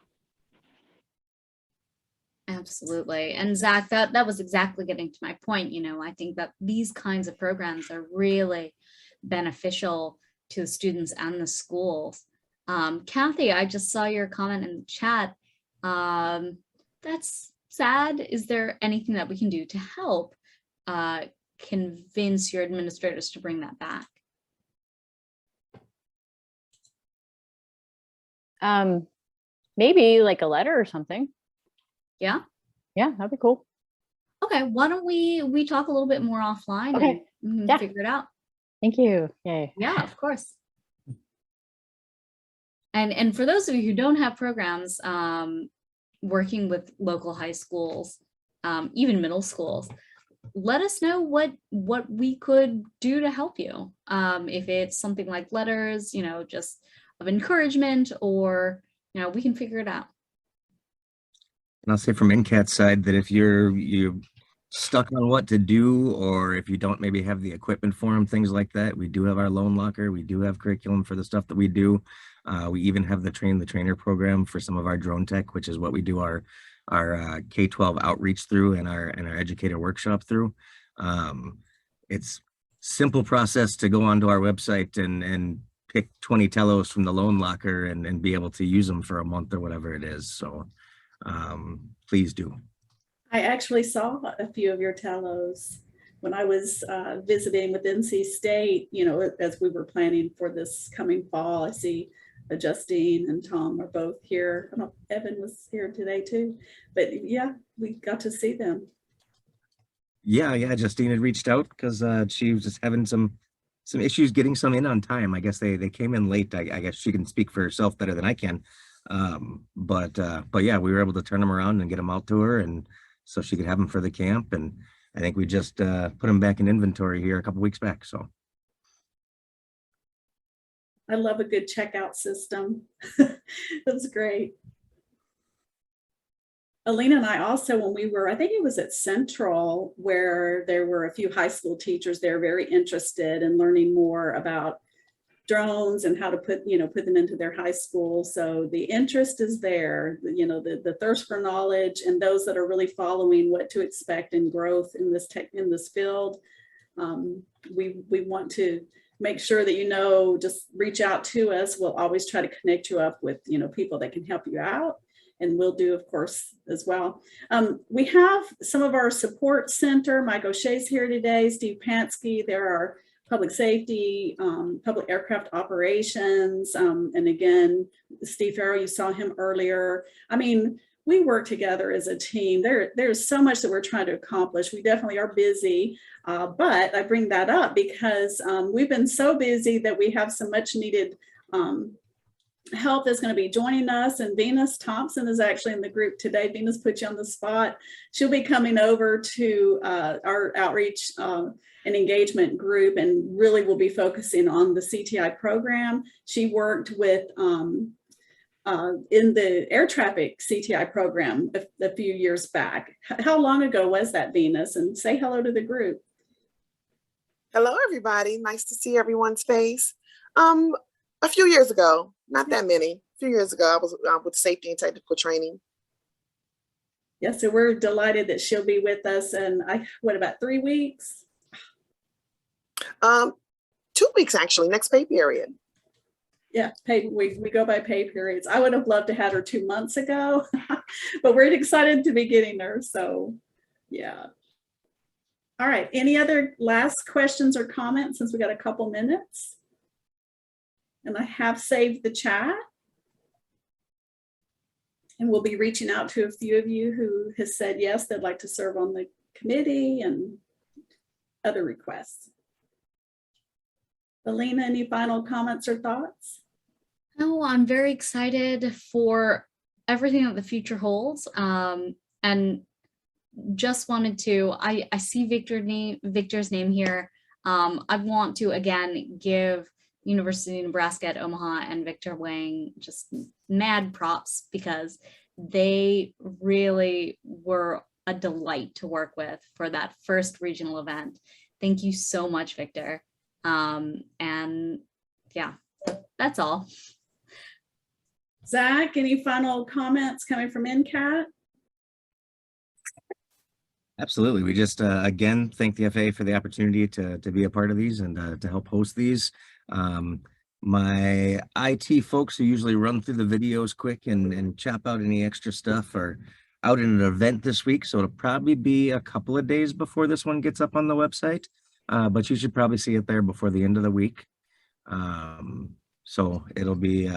Absolutely. And Zach, that was exactly getting to my point. I think that these kinds of programs are really beneficial to the students and the schools. Kathy, I just saw your comment in the chat. That's sad. Is there anything that we can do to help convince your administrators to bring that back? Maybe like a letter or something. Yeah. Yeah, that'd be cool. Okay, why don't we talk a little bit more offline and Yeah. figure it out. Thank you. Yay. Yeah, of course. And for those of you who don't have programs, working with local high schools, even middle schools, let us know what we could do to help you. If it's something like letters, just of encouragement, or, we can figure it out. And I'll say from NCAT's side that if you're stuck on what to do, or if you don't maybe have the equipment for them, things like that, we do have our loan locker. We do have curriculum for the stuff that we do. We even have the train the trainer program for some of our drone tech, which is what we do our K-12 outreach through, and our educator workshop through. It's simple process to go onto our website and pick 20 telos from the loan locker and be able to use them for a month or whatever it is. So please do. I actually saw a few of your telos when I was visiting with NC State, as we were planning for this coming fall. I see Justine and Tom are both here. I don't know if Evan was here today too, but yeah, we got to see them. Yeah, Justine had reached out because she was just having some issues getting some in on time. I guess they came in late. I guess she can speak for herself better than I can. But yeah, we were able to turn them around and get them out to her, and so she could have them for the camp. And I think we just put them back in inventory here a couple weeks back. So I love a good checkout system. That's great. Alina and I also, when we were, I think it was at Central, where there were a few high school teachers there very interested in learning more about drones and how to put them into their high school. So the interest is there, the thirst for knowledge, and those that are really following what to expect in growth in this field. We want to make sure that, just reach out to us. We'll always try to connect you up with, people that can help you out. And we'll do, of course, as well. We have some of our support center. Mike O'Shea's here today, Steve Pansky. There are public safety, public aircraft operations. And again, Steve Farrow, you saw him earlier. I mean, we work together as a team. There's so much that we're trying to accomplish. We definitely are busy, but I bring that up because we've been so busy that we have some much needed help that's going to be joining us. And Venus Thompson is actually in the group today. Venus put you on the spot. She'll be coming over to our outreach and engagement group, and really will be focusing on the CTI program. She worked with in the air traffic CTI program a few years back. How long ago was that, Venus? And say hello to the group. Hello, everybody. Nice to see everyone's face. A few years ago, not that many, a few years ago, I was with safety and technical training. Yeah, so we're delighted that she'll be with us. And what about 3 weeks? 2 weeks, actually, next pay period. Yeah, we go by pay periods. I would have loved to have her 2 months ago, but we're excited to be getting her. So yeah. All right, any other last questions or comments since we got a couple minutes? And I have saved the chat. And we'll be reaching out to a few of you who has said yes, they'd like to serve on the committee and other requests. Alina, any final comments or thoughts? No, I'm very excited for everything that the future holds. And just wanted to, I see Victor's name here. I want to again give University of Nebraska at Omaha and Victor Wang just mad props, because they really were a delight to work with for that first regional event. Thank you so much, Victor. And yeah, that's all. Zach, any final comments coming from NCAT? absolutely. We just again thank the FAA for the opportunity to be a part of these and to help host these. My IT folks who usually run through the videos quick and chop out any extra stuff are out in an event this week, so it'll probably be a couple of days before this one gets up on the website, but you should probably see it there before the end of the week. So it'll be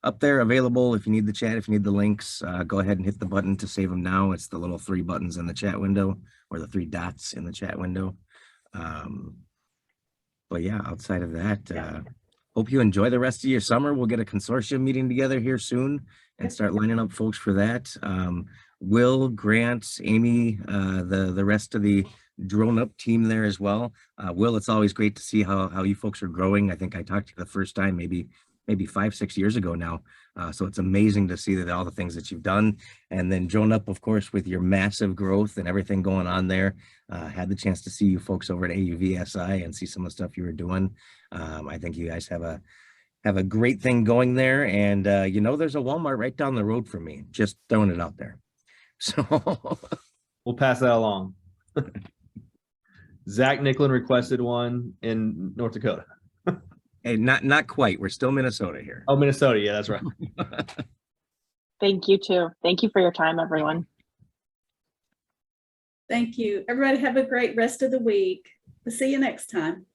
up there, available. If you need the chat, if you need the links, go ahead and hit the button to save them now. It's the little 3 buttons in the chat window, or the 3 dots in the chat window. But yeah, outside of that, hope you enjoy the rest of your summer. We'll get a consortium meeting together here soon and start lining up folks for that. Will, Grant, Amy, the rest of the Drone Up team there as well. Will, it's always great to see how you folks are growing. I think I talked to you the first time, maybe 5-6 years ago now. So it's amazing to see that all the things that you've done. And then Drone Up, of course, with your massive growth and everything going on there. Had the chance to see you folks over at AUVSI and see some of the stuff you were doing. I think you guys have a great thing going there. And there's a Walmart right down the road from me. Just throwing it out there. So We'll pass that along. Zach Nicklin requested one in North Dakota. Hey, not quite. We're still Minnesota here. Oh, Minnesota. Yeah, that's right. Thank you too. Thank you for your time, everyone. Thank you. Everybody have a great rest of the week. We'll see you next time.